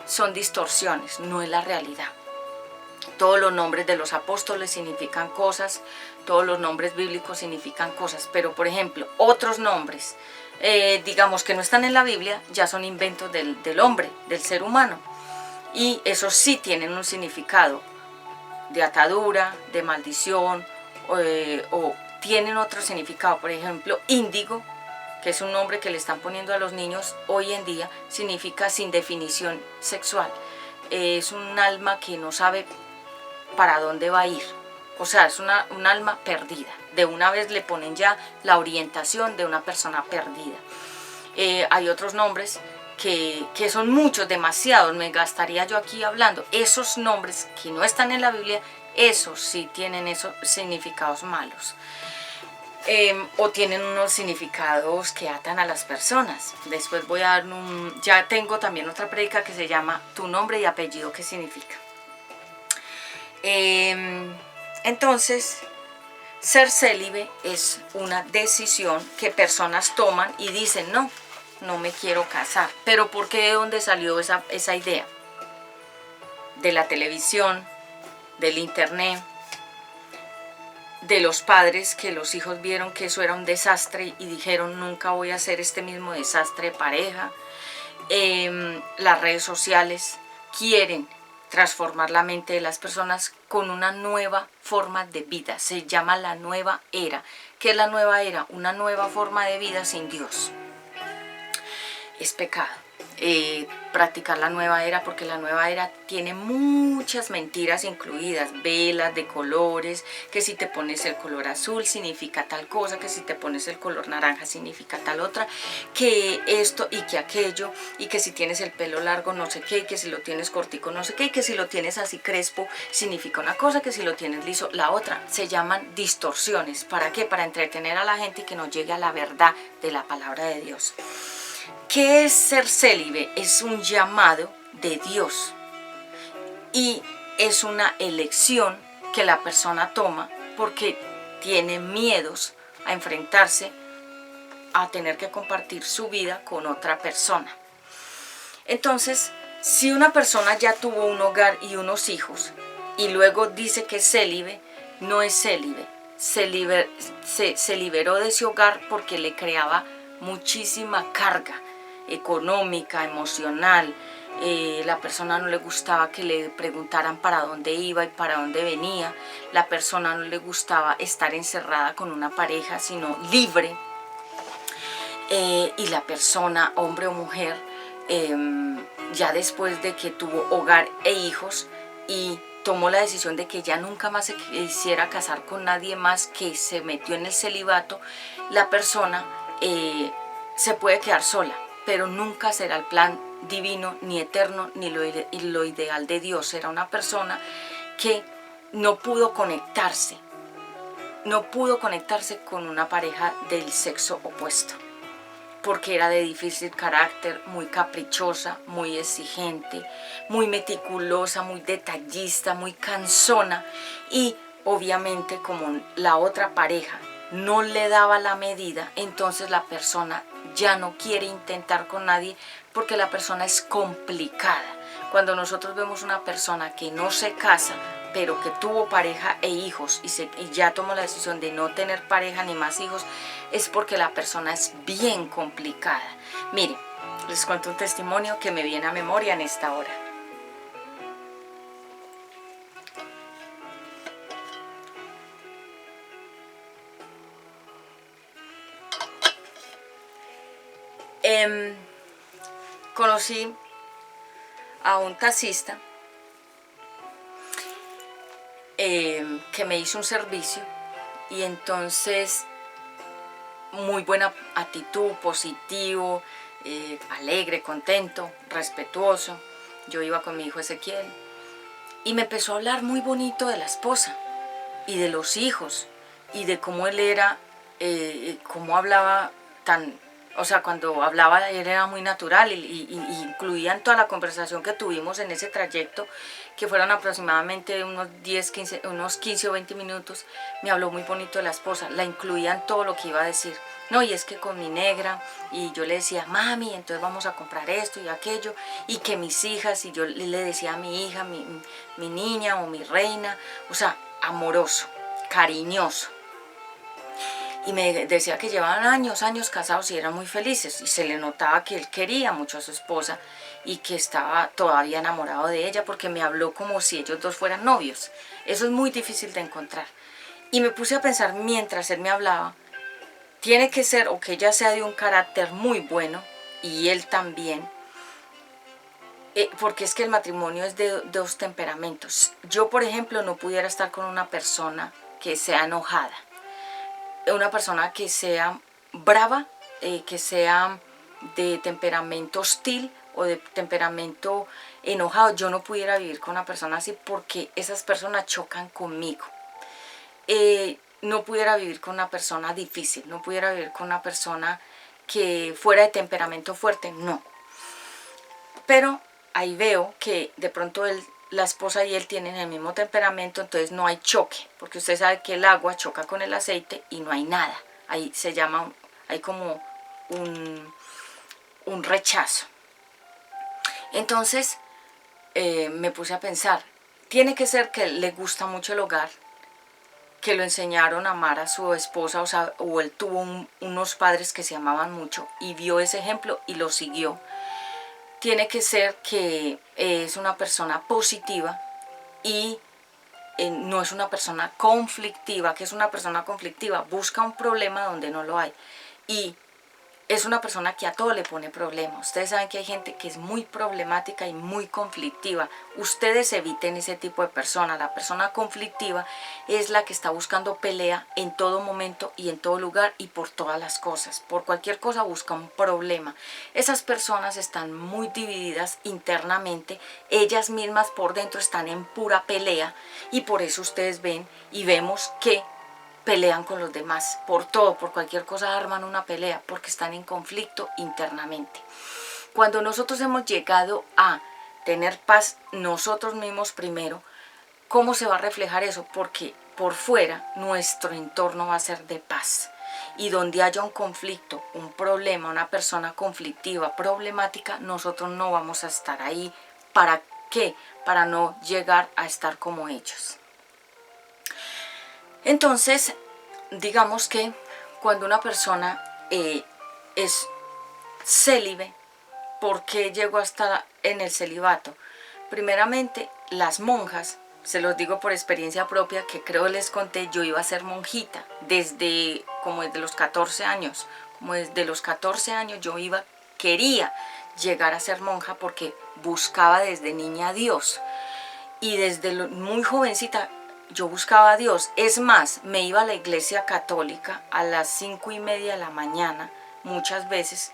Speaker 1: son distorsiones, no es la realidad. Todos los nombres de los apóstoles significan cosas, todos los nombres bíblicos significan cosas, pero por ejemplo, otros nombres, digamos que no están en la Biblia, ya son inventos del hombre, del ser humano, y esos sí tienen un significado de atadura, de maldición, o tienen otro significado. Por ejemplo, índigo, que es un nombre que le están poniendo a los niños hoy en día, significa sin definición sexual. Es un alma que no sabe para dónde va a ir, o sea, es un alma perdida. De una vez le ponen ya la orientación de una persona perdida. Hay otros nombres que son muchos, demasiados, me gastaría yo aquí hablando. Esos nombres que no están en la Biblia, esos sí tienen esos significados malos. O tienen unos significados que atan a las personas. Después voy a dar ya tengo también otra prédica que se llama Tu nombre y apellido, ¿qué significa? Entonces, ser célibe es una decisión que personas toman y dicen, no me quiero casar. ¿Pero por qué? ¿De dónde salió esa idea? De la televisión, del internet, de los padres, que los hijos vieron que eso era un desastre y dijeron, nunca voy a hacer este mismo desastre de pareja. Las redes sociales quieren transformar la mente de las personas con una nueva forma de vida. Se llama la nueva era. ¿Qué es la nueva era? Una nueva forma de vida sin Dios. Es pecado practicar la nueva era, porque la nueva era tiene muchas mentiras incluidas, velas de colores, que si te pones el color azul significa tal cosa, que si te pones el color naranja significa tal otra, que esto y que aquello, y que si tienes el pelo largo no sé qué, y que si lo tienes cortico no sé qué, y que si lo tienes así crespo significa una cosa, que si lo tienes liso la otra. Se llaman distorsiones. ¿Para qué? Para entretener a la gente y que no llegue a la verdad de la palabra de Dios. ¿Qué es ser célibe? Es un llamado de Dios y es una elección que la persona toma porque tiene miedos a enfrentarse a tener que compartir su vida con otra persona. Entonces, si una persona ya tuvo un hogar y unos hijos y luego dice que es célibe, no es célibe. Se liberó de ese hogar porque le creaba muchísima carga económica, emocional. La persona no le gustaba que le preguntaran para dónde iba y para dónde venía. La persona no le gustaba estar encerrada con una pareja, sino libre. Y la persona, hombre o mujer, ya después de que tuvo hogar e hijos y tomó la decisión de que ya nunca más se quisiera casar con nadie más, que se metió en el celibato, la persona se puede quedar sola, pero nunca será el plan divino, ni eterno, ni lo ideal de Dios. Será una persona que no pudo conectarse con una pareja del sexo opuesto, porque era de difícil carácter, muy caprichosa, muy exigente, muy meticulosa, muy detallista, muy cansona, y obviamente como la otra pareja no le daba la medida, entonces la persona ya no quiere intentar con nadie porque la persona es complicada. Cuando nosotros vemos una persona que no se casa, pero que tuvo pareja e hijos y ya tomó la decisión de no tener pareja ni más hijos, es porque la persona es bien complicada. Miren, les cuento un testimonio que me viene a memoria en esta hora. Conocí a un taxista que me hizo un servicio y entonces muy buena actitud, positivo, alegre, contento, respetuoso. Yo iba con mi hijo Ezequiel y me empezó a hablar muy bonito de la esposa y de los hijos y de cómo él era, cómo hablaba tan, o sea, cuando hablaba él era muy natural y incluía en toda la conversación que tuvimos en ese trayecto, que fueron aproximadamente unos 15 o 20 minutos, me habló muy bonito de la esposa, la incluía en todo lo que iba a decir. No, y es que con mi negra, y yo le decía, mami, entonces vamos a comprar esto y aquello, y que mis hijas, y yo le decía a mi hija, mi niña o mi reina, o sea, amoroso, cariñoso. Y me decía que llevaban años casados y eran muy felices, y se le notaba que él quería mucho a su esposa y que estaba todavía enamorado de ella, porque me habló como si ellos dos fueran novios. Eso es muy difícil de encontrar. Y me puse a pensar mientras él me hablaba, tiene que ser o que ella sea de un carácter muy bueno y él también, porque es que el matrimonio es de dos temperamentos. Yo, por ejemplo, no pudiera estar con una persona que sea enojada, una persona que sea brava, que sea de temperamento hostil o de temperamento enojado. Yo no pudiera vivir con una persona así porque esas personas chocan conmigo. No pudiera vivir con una persona difícil, no pudiera vivir con una persona que fuera de temperamento fuerte, no. Pero ahí veo que de pronto la esposa y él tienen el mismo temperamento, entonces no hay choque, porque usted sabe que el agua choca con el aceite y no hay nada. Ahí se llama, hay como un rechazo. Entonces me puse a pensar, tiene que ser que le gusta mucho el hogar, que lo enseñaron a amar a su esposa, o él tuvo unos padres que se amaban mucho y vio ese ejemplo y lo siguió. Tiene que ser que es una persona positiva y no es una persona conflictiva. Que es una persona conflictiva, busca un problema donde no lo hay y es una persona que a todo le pone problema. Ustedes saben que hay gente que es muy problemática y muy conflictiva. Ustedes eviten ese tipo de persona. La persona conflictiva es la que está buscando pelea en todo momento y en todo lugar y por todas las cosas. Por cualquier cosa busca un problema. Esas personas están muy divididas internamente. Ellas mismas por dentro están en pura pelea y por eso ustedes ven y vemos que pelean con los demás, por todo, por cualquier cosa arman una pelea, porque están en conflicto internamente. Cuando nosotros hemos llegado a tener paz nosotros mismos primero, ¿cómo se va a reflejar eso? Porque por fuera nuestro entorno va a ser de paz. Y donde haya un conflicto, un problema, una persona conflictiva, problemática, nosotros no vamos a estar ahí. ¿Para qué? Para no llegar a estar como ellos. Entonces, digamos que cuando una persona es célibe, ¿por qué llegó a estar en el celibato? Primeramente, las monjas, se los digo por experiencia propia, que creo les conté, yo iba a ser monjita desde los 14 años. Como desde los 14 años yo quería llegar a ser monja porque buscaba desde niña a Dios. Y desde muy jovencita yo buscaba a Dios. Es más, me iba a la iglesia católica a las 5:30 de la mañana, muchas veces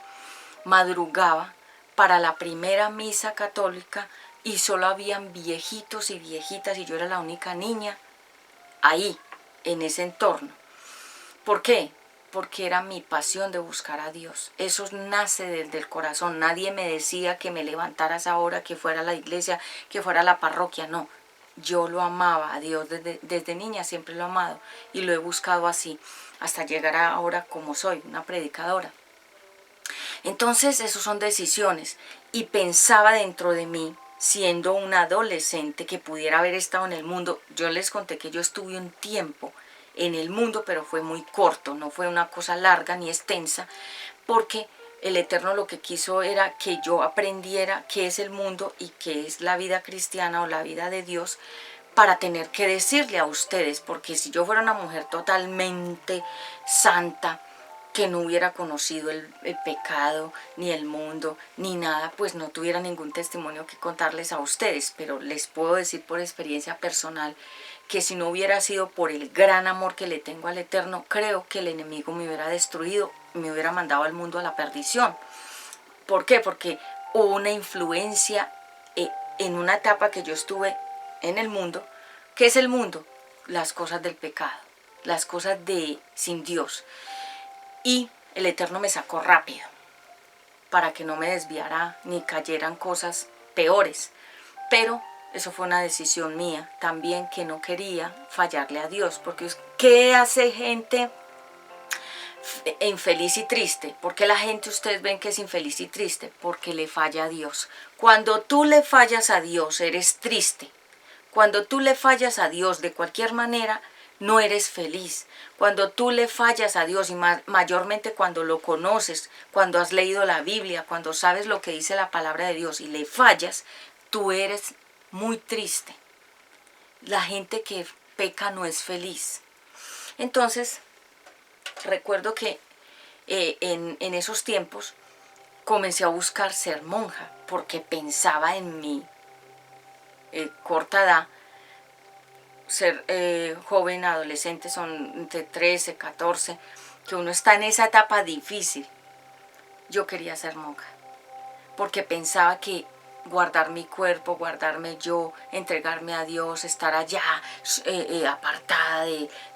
Speaker 1: madrugaba para la primera misa católica y solo habían viejitos y viejitas y yo era la única niña ahí, en ese entorno. ¿Por qué? Porque era mi pasión de buscar a Dios. Eso nace desde el corazón. Nadie me decía que me levantara a esa hora, que fuera a la iglesia, que fuera a la parroquia, no. Yo lo amaba a Dios desde niña, siempre lo he amado y lo he buscado así, hasta llegar a ahora como soy, una predicadora. Entonces, esas son decisiones y pensaba dentro de mí, siendo una adolescente que pudiera haber estado en el mundo. Yo les conté que yo estuve un tiempo en el mundo, pero fue muy corto, no fue una cosa larga ni extensa, porque el Eterno lo que quiso era que yo aprendiera qué es el mundo y qué es la vida cristiana o la vida de Dios, para tener que decirle a ustedes, porque si yo fuera una mujer totalmente santa, que no hubiera conocido el pecado, ni el mundo, ni nada, pues no tuviera ningún testimonio que contarles a ustedes, pero les puedo decir por experiencia personal que si no hubiera sido por el gran amor que le tengo al Eterno, creo que el enemigo me hubiera destruido, me hubiera mandado al mundo a la perdición. ¿Por qué? Porque hubo una influencia en una etapa que yo estuve en el mundo. ¿Qué es el mundo? Las cosas del pecado, las cosas de sin Dios. Y el Eterno me sacó rápido para que no me desviara ni cayeran cosas peores. Pero eso fue una decisión mía también, que no quería fallarle a Dios. Porque ¿qué hace gente infeliz y triste? ¿Por qué la gente ustedes ven que es infeliz y triste? Porque le falla a Dios. Cuando tú le fallas a Dios, eres triste. Cuando tú le fallas a Dios de cualquier manera, no eres feliz. Cuando tú le fallas a Dios, y mayormente cuando lo conoces, cuando has leído la Biblia, cuando sabes lo que dice la palabra de Dios y le fallas, tú eres muy triste. La gente que peca no es feliz. Entonces, recuerdo que en esos tiempos comencé a buscar ser monja, porque pensaba en mi corta edad, ser joven, adolescente, son entre 13, 14, que uno está en esa etapa difícil. Yo quería ser monja, porque pensaba que guardar mi cuerpo, guardarme yo, entregarme a Dios, estar allá apartada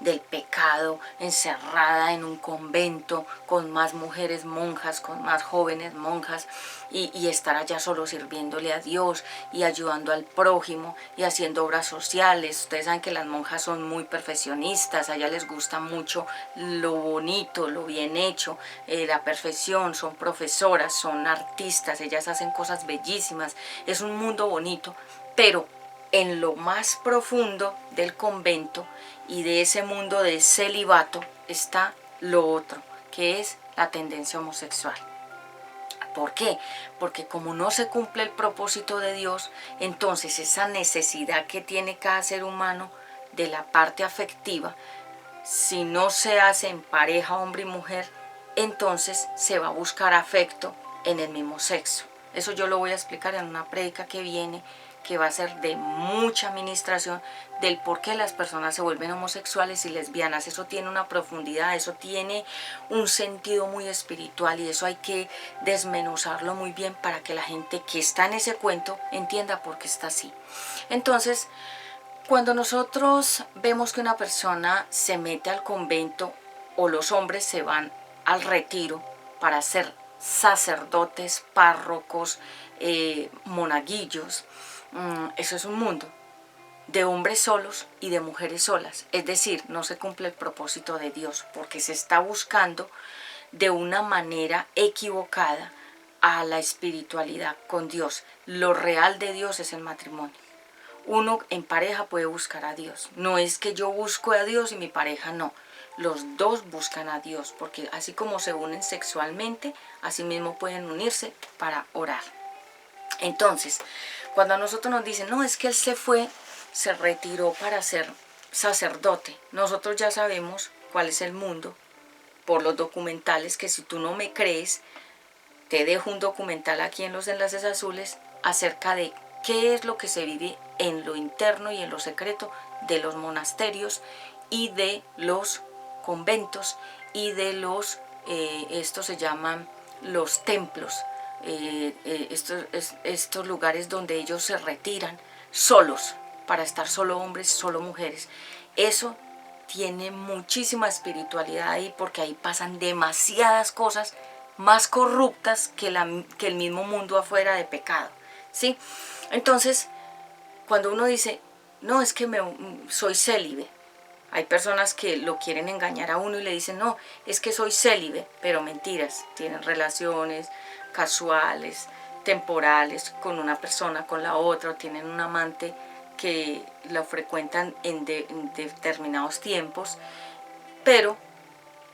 Speaker 1: del pecado, encerrada en un convento con más mujeres monjas, con más jóvenes monjas, y estar allá solo sirviéndole a Dios y ayudando al prójimo y haciendo obras sociales. Ustedes saben que las monjas son muy perfeccionistas, a ellas les gusta mucho lo bonito, lo bien hecho, la perfección, son profesoras, son artistas, ellas hacen cosas bellísimas, es un mundo bonito, pero en lo más profundo del convento y de ese mundo de celibato está lo otro, que es la tendencia homosexual. ¿Por qué? Porque como no se cumple el propósito de Dios, entonces esa necesidad que tiene cada ser humano de la parte afectiva, si no se hace en pareja hombre y mujer, entonces se va a buscar afecto en el mismo sexo. Eso yo lo voy a explicar en una prédica que viene, que va a ser de mucha administración, del por qué las personas se vuelven homosexuales y lesbianas. Eso tiene una profundidad, eso tiene un sentido muy espiritual, y eso hay que desmenuzarlo muy bien para que la gente que está en ese cuento entienda por qué está así. Entonces, cuando nosotros vemos que una persona se mete al convento, o los hombres se van al retiro para ser sacerdotes, párrocos, monaguillos, eso es un mundo de hombres solos y de mujeres solas. Es decir, no se cumple el propósito de Dios, porque se está buscando de una manera equivocada a la espiritualidad con Dios. Lo real de Dios es el matrimonio. Uno en pareja puede buscar a Dios. No es que yo busco a Dios y mi pareja no. Los dos buscan a Dios, porque así como se unen sexualmente, así mismo pueden unirse para orar. Entonces, cuando a nosotros nos dicen, no, es que él se retiró para ser sacerdote, nosotros ya sabemos cuál es el mundo por los documentales, que si tú no me crees, te dejo un documental aquí en los enlaces azules acerca de qué es lo que se vive en lo interno y en lo secreto de los monasterios y de los conventos y de los, estos se llaman los templos, estos lugares donde ellos se retiran solos, para estar solo hombres, solo mujeres. Eso tiene muchísima espiritualidad ahí, porque ahí pasan demasiadas cosas más corruptas que el mismo mundo afuera de pecado, ¿sí? Entonces, cuando uno dice, no, es que soy célibe, hay personas que lo quieren engañar a uno y le dicen, no, es que soy célibe, pero mentiras, tienen relaciones casuales, temporales, con una persona, con la otra, o tienen un amante que lo frecuentan en determinados tiempos, pero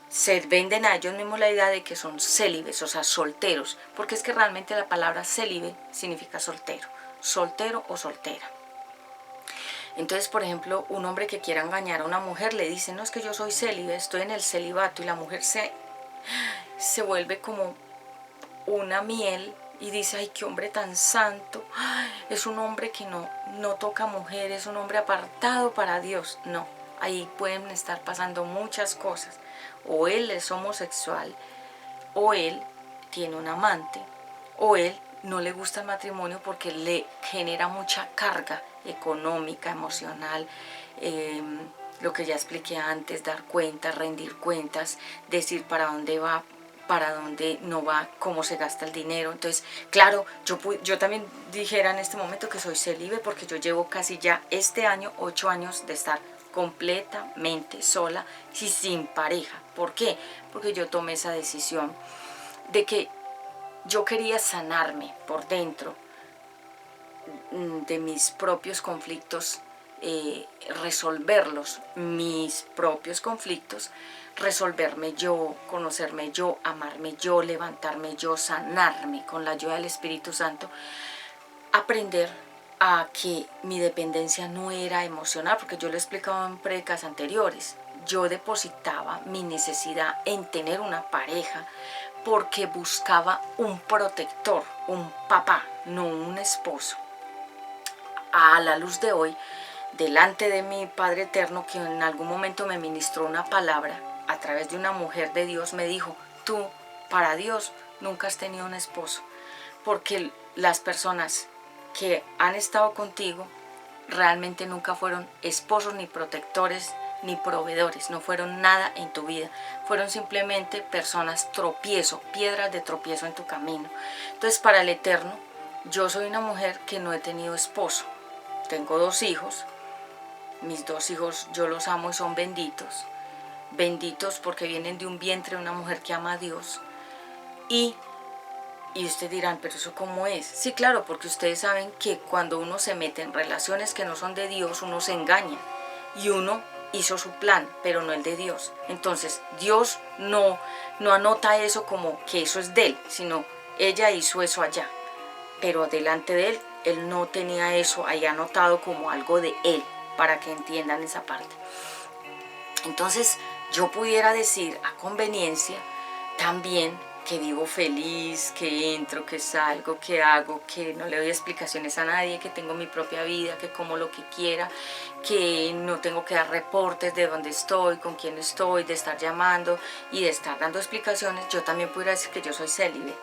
Speaker 1: se venden a ellos mismos la idea de que son célibes, o sea, solteros, porque es que realmente la palabra célibe significa soltero, soltero o soltera. Entonces, por ejemplo, un hombre que quiera engañar a una mujer le dice, no, es que yo soy célibe, estoy en el celibato, y la mujer se se vuelve como una miel y dice, ay, qué hombre tan santo, es un hombre que no toca mujeres, es un hombre apartado para Dios. No, ahí pueden estar pasando muchas cosas. O él es homosexual, o él tiene un amante, o él no le gusta el matrimonio porque le genera mucha carga económica, emocional, lo que ya expliqué antes, dar cuentas, rendir cuentas, decir para dónde va, para dónde no va, cómo se gasta el dinero. Entonces, claro, yo también dijera en este momento que soy célibe porque yo llevo casi ya este año 8 años de estar completamente sola y sin pareja. ¿Por qué? Porque yo tomé esa decisión de que yo quería sanarme por dentro de mis propios conflictos, resolverlos, mis propios conflictos, resolverme yo, conocerme yo, amarme yo, levantarme yo, sanarme con la ayuda del Espíritu Santo, aprender a que mi dependencia no era emocional, porque yo lo he explicado en prédicas anteriores. Yo depositaba mi necesidad en tener una pareja porque buscaba un protector, un papá, no un esposo. A la luz de hoy, delante de mi Padre Eterno, que en algún momento me ministró una palabra a través de una mujer de Dios, me dijo, tú para Dios nunca has tenido un esposo, porque las personas que han estado contigo realmente nunca fueron esposos ni protectores ni proveedores, no fueron nada en tu vida, fueron simplemente personas tropiezo, piedras de tropiezo en tu camino. Entonces, para el Eterno, yo soy una mujer que no he tenido esposo, tengo 2 hijos, mis 2 hijos yo los amo y son benditos, benditos porque vienen de un vientre de una mujer que ama a Dios. Y ustedes dirán, pero ¿eso cómo es? Sí, claro, porque ustedes saben que cuando uno se mete en relaciones que no son de Dios, uno se engaña. Y uno hizo su plan, pero no el de Dios. Entonces, Dios no anota eso como que eso es de él, sino ella hizo eso allá. Pero delante de él, él no tenía eso ahí anotado como algo de él, para que entiendan esa parte. Entonces, yo pudiera decir a conveniencia también que vivo feliz, que entro, que salgo, que hago, que no le doy explicaciones a nadie, que tengo mi propia vida, que como lo que quiera, que no tengo que dar reportes de dónde estoy, con quién estoy, de estar llamando y de estar dando explicaciones. Yo también pudiera decir que yo soy célibe,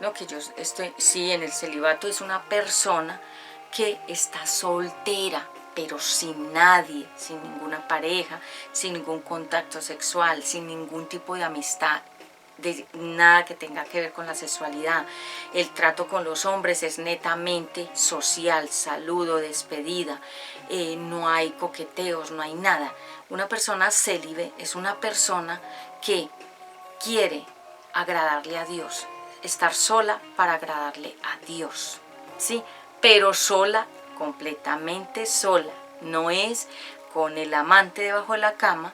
Speaker 1: ¿no? Que yo estoy, sí, en el celibato es una persona que está soltera, pero sin nadie, sin ninguna pareja, sin ningún contacto sexual, sin ningún tipo de amistad, de nada que tenga que ver con la sexualidad. El trato con los hombres es netamente social, saludo, despedida, no hay coqueteos, no hay nada. Una persona célibe es una persona que quiere agradarle a Dios, estar sola para agradarle a Dios, ¿sí? Pero sola, completamente sola, no es con el amante debajo de la cama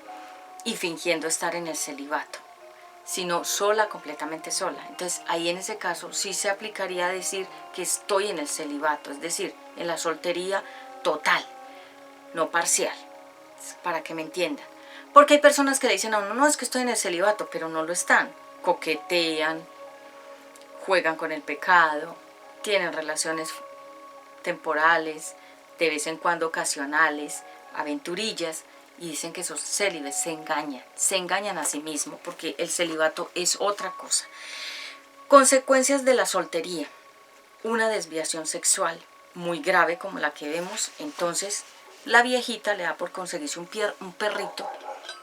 Speaker 1: y fingiendo estar en el celibato, sino sola, completamente sola. Entonces ahí en ese caso sí se aplicaría a decir que estoy en el celibato, es decir, en la soltería total, no parcial, para que me entiendan. Porque hay personas que le dicen a uno, no, es que estoy en el celibato, pero no lo están. Coquetean, juegan con el pecado, tienen relaciones temporales, de vez en cuando ocasionales, aventurillas, y dicen que esos célibes se engañan a sí mismos, porque el celibato es otra cosa. Consecuencias de la soltería: una desviación sexual muy grave como la que vemos. Entonces la viejita le da por conseguirse un perrito,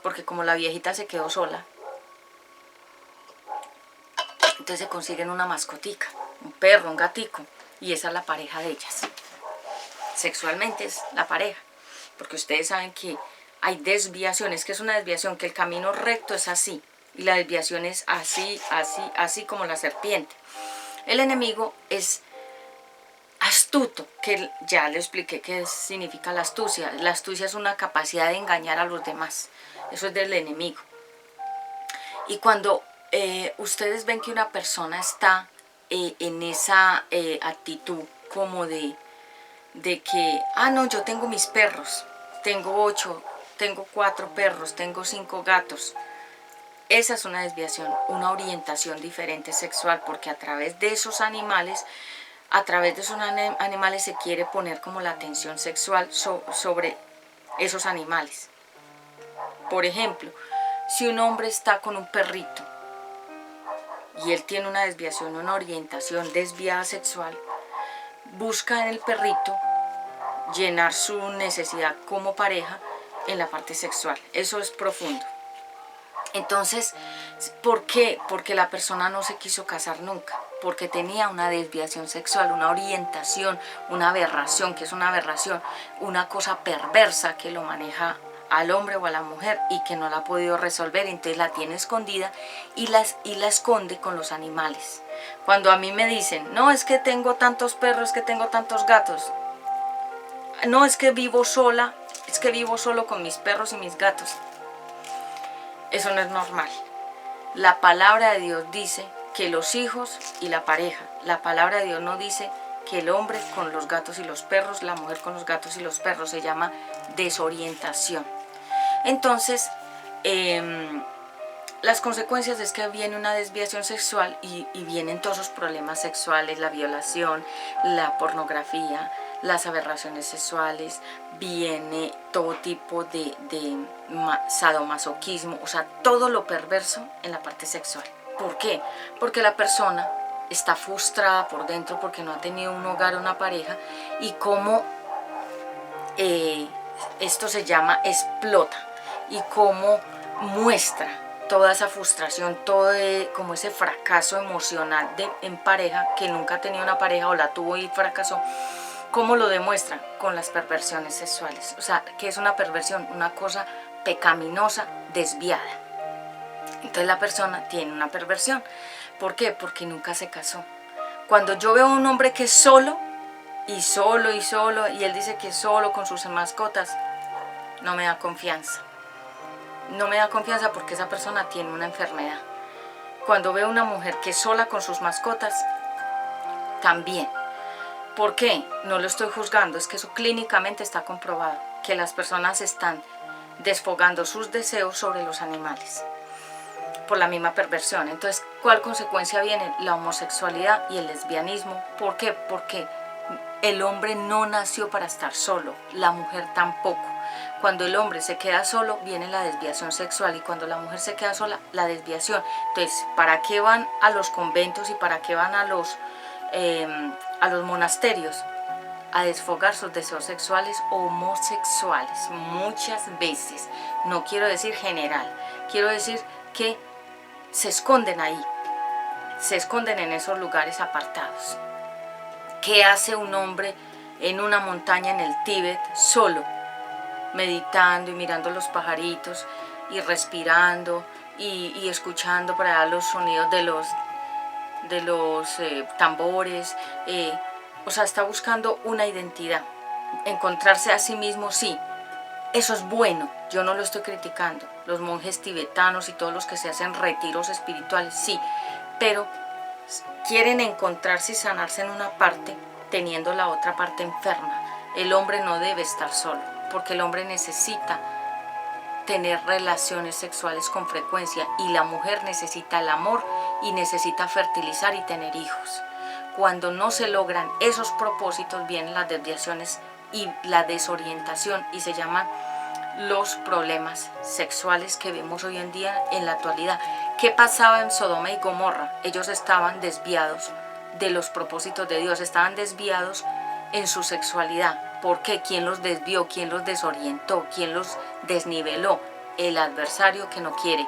Speaker 1: porque como la viejita se quedó sola, entonces se consiguen una mascotica, un perro, un gatico, y esa es la pareja de ellas. Sexualmente es la pareja, porque ustedes saben que hay desviaciones. ¿Qué es una desviación? Que el camino recto es así, y la desviación es así, así, así como la serpiente. El enemigo es astuto, que ya le expliqué qué significa la astucia. La astucia es una capacidad de engañar a los demás. Eso es del enemigo. Y cuando ustedes ven que una persona está en esa actitud como de que, no, yo tengo mis perros, tengo 8, tengo 4 perros, tengo 5 gatos, esa es una desviación, una orientación diferente sexual, porque a través de esos animales se quiere poner como la atención sexual sobre esos animales. Por ejemplo, si un hombre está con un perrito y él tiene una desviación, una orientación desviada sexual, busca en el perrito llenar su necesidad como pareja en la parte sexual. Eso es profundo. Entonces, ¿por qué? Porque la persona no se quiso casar nunca, porque tenía una desviación sexual, una orientación, una aberración, que es una aberración, una cosa perversa que lo maneja al hombre o a la mujer y que no la ha podido resolver, entonces la tiene escondida y la esconde con los animales. Cuando a mí me dicen, no, es que tengo tantos perros, que tengo tantos gatos, no, es que vivo sola, es que vivo solo con mis perros y mis gatos. Eso no es normal. La palabra de Dios dice que los hijos y la pareja. La palabra de Dios no dice que el hombre con los gatos y los perros, la mujer con los gatos y los perros. Se llama desorientación. Entonces, las consecuencias es que viene una desviación sexual y vienen todos los problemas sexuales, la violación, la pornografía, las aberraciones sexuales, viene todo tipo de sadomasoquismo, o sea, todo lo perverso en la parte sexual. ¿Por qué? Porque la persona está frustrada por dentro porque no ha tenido un hogar o una pareja y como esto se llama explota y como muestra toda esa frustración, todo como ese fracaso emocional en pareja, que nunca ha tenido una pareja o la tuvo y fracasó. ¿Cómo lo demuestra? Con las perversiones sexuales. O sea, ¿qué es una perversión? Una cosa pecaminosa, desviada. Entonces la persona tiene una perversión. ¿Por qué? Porque nunca se casó. Cuando yo veo a un hombre que es solo, y él dice que es solo con sus mascotas, no me da confianza. No me da confianza porque esa persona tiene una enfermedad. Cuando veo a una mujer que es sola con sus mascotas, también. ¿Por qué? No lo estoy juzgando, es que eso clínicamente está comprobado, que las personas están desfogando sus deseos sobre los animales por la misma perversión. Entonces, ¿cuál consecuencia viene? La homosexualidad y el lesbianismo. ¿Por qué? Porque el hombre no nació para estar solo, la mujer tampoco. Cuando el hombre se queda solo, viene la desviación sexual, y cuando la mujer se queda sola, la desviación. Entonces, ¿para qué van a los conventos y para qué van a los monasterios? A desfogar sus deseos sexuales homosexuales, muchas veces. No quiero decir general, quiero decir que se esconden ahí, se esconden en esos lugares apartados. ¿Qué hace un hombre en una montaña en el Tíbet solo? Meditando y mirando los pajaritos y respirando y escuchando para dar los sonidos de los tambores. O sea, está buscando una identidad, encontrarse a sí mismo, sí. Eso es bueno, yo no lo estoy criticando. Los monjes tibetanos y todos los que se hacen retiros espirituales, sí, pero quieren encontrarse y sanarse en una parte teniendo la otra parte enferma. El hombre no debe estar solo, porque el hombre necesita tener relaciones sexuales con frecuencia y la mujer necesita el amor y necesita fertilizar y tener hijos. Cuando no se logran esos propósitos, vienen las desviaciones y la desorientación, y se llaman los problemas sexuales que vemos hoy en día en la actualidad. ¿Qué pasaba en Sodoma y Gomorra? Ellos estaban desviados de los propósitos de Dios, estaban desviados en su sexualidad. ¿Por qué? ¿Quién los desvió? ¿Quién los desorientó? ¿Quién los desniveló? El adversario que no quiere.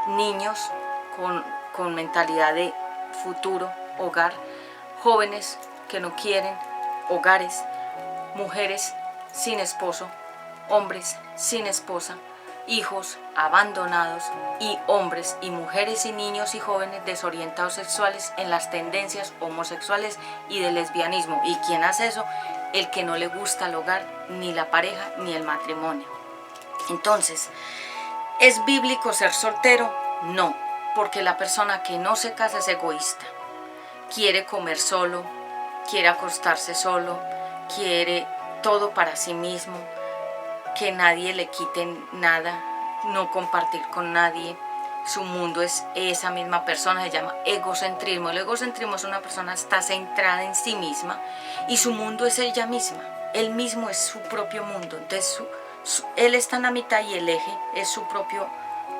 Speaker 1: Niños con mentalidad de futuro, hogar, jóvenes que no quieren hogares, mujeres sin esposo, hombres sin esposa, hijos abandonados y hombres y mujeres y niños y jóvenes desorientados sexuales en las tendencias homosexuales y de lesbianismo. ¿Y quién hace eso? El que no le gusta el hogar, ni la pareja, ni el matrimonio. Entonces, ¿es bíblico ser soltero? No, porque la persona que no se casa es egoísta. Quiere comer solo, quiere acostarse solo, quiere todo para sí mismo, que nadie le quite nada, no compartir con nadie, su mundo es esa misma persona, se llama egocentrismo. El egocentrismo es una persona que está centrada en sí misma y su mundo es ella misma. Él mismo es su propio mundo. Entonces él está en la mitad y el eje es su propio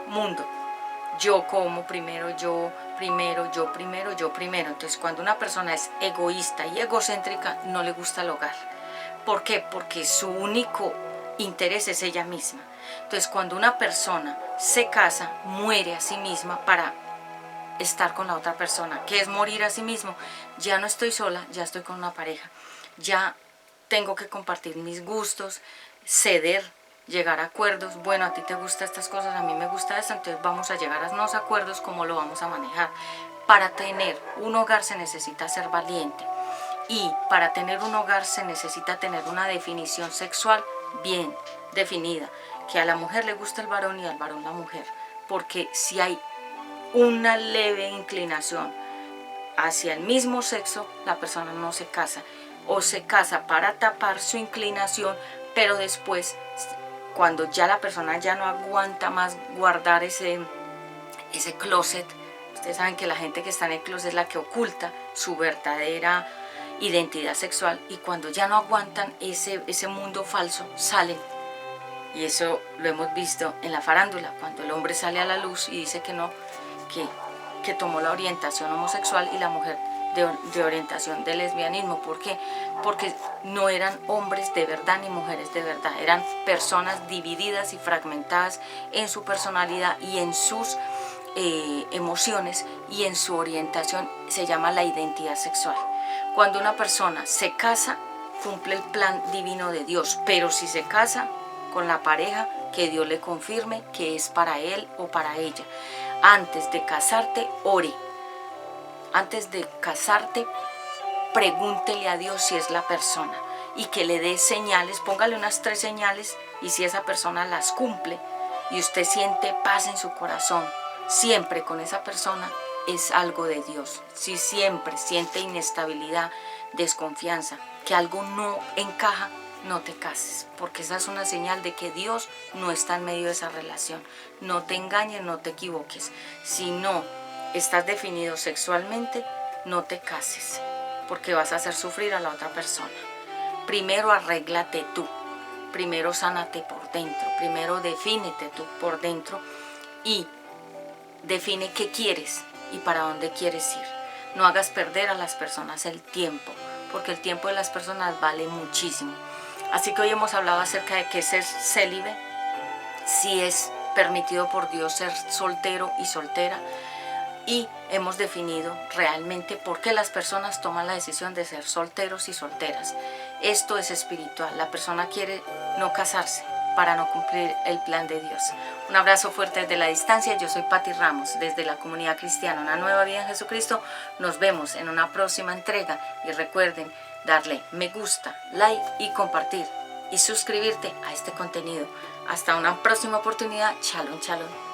Speaker 1: mundo. Yo como primero, yo primero, yo primero, yo primero. Entonces cuando una persona es egoísta y egocéntrica, no le gusta el hogar. ¿Por qué? Porque su único interés es ella misma. Entonces cuando una persona se casa, muere a sí misma para estar con la otra persona. ¿Qué es morir a sí mismo? Ya no estoy sola, ya estoy con una pareja. Ya tengo que compartir mis gustos, ceder, llegar a acuerdos. Bueno, a ti te gustan estas cosas, a mí me gusta esto, entonces vamos a llegar a unos acuerdos, cómo lo vamos a manejar. Para tener un hogar se necesita ser valiente. Y para tener un hogar se necesita tener una definición sexual bien definida, que a la mujer le gusta el varón y al varón la mujer, porque si hay una leve inclinación hacia el mismo sexo, la persona no se casa, o se casa para tapar su inclinación, pero después, cuando ya la persona ya no aguanta más guardar ese closet, ustedes saben que la gente que está en el closet es la que oculta su verdadera identidad sexual, y cuando ya no aguantan ese mundo falso, salen. Y eso lo hemos visto en la farándula, cuando el hombre sale a la luz y dice que no, que tomó la orientación homosexual, y la mujer de orientación de lesbianismo. ¿Por qué? Porque no eran hombres de verdad ni mujeres de verdad, eran personas divididas y fragmentadas en su personalidad y en sus emociones y en su orientación. Se llama la identidad sexual. Cuando una persona se casa, cumple el plan divino de Dios, pero si se casa con la pareja, que Dios le confirme que es para él o para ella. Antes de casarte, ore. Antes de casarte, pregúntele a Dios si es la persona y que le dé señales, póngale unas 3 señales, y si esa persona las cumple y usted siente paz en su corazón, siempre con esa persona, es algo de Dios. Si siempre siente inestabilidad, desconfianza, que algo no encaja, no te cases, porque esa es una señal de que Dios no está en medio de esa relación. No te engañes, no te equivoques. Si no estás definido sexualmente, no te cases, porque vas a hacer sufrir a la otra persona. Primero arréglate tú, primero sánate por dentro, primero defínete tú por dentro y define qué quieres y para dónde quieres ir. No hagas perder a las personas el tiempo, porque el tiempo de las personas vale muchísimo. Así que hoy hemos hablado acerca de qué es ser célibe, si es permitido por Dios ser soltero y soltera, y hemos definido realmente por qué las personas toman la decisión de ser solteros y solteras. Esto es espiritual. La persona quiere no casarse para no cumplir el plan de Dios. Un abrazo fuerte desde la distancia. Yo soy Patti Ramos, desde la comunidad cristiana Una Nueva Vida en Jesucristo. Nos vemos en una próxima entrega y recuerden darle me gusta, like y compartir y suscribirte a este contenido. Hasta una próxima oportunidad. Shalom, shalom.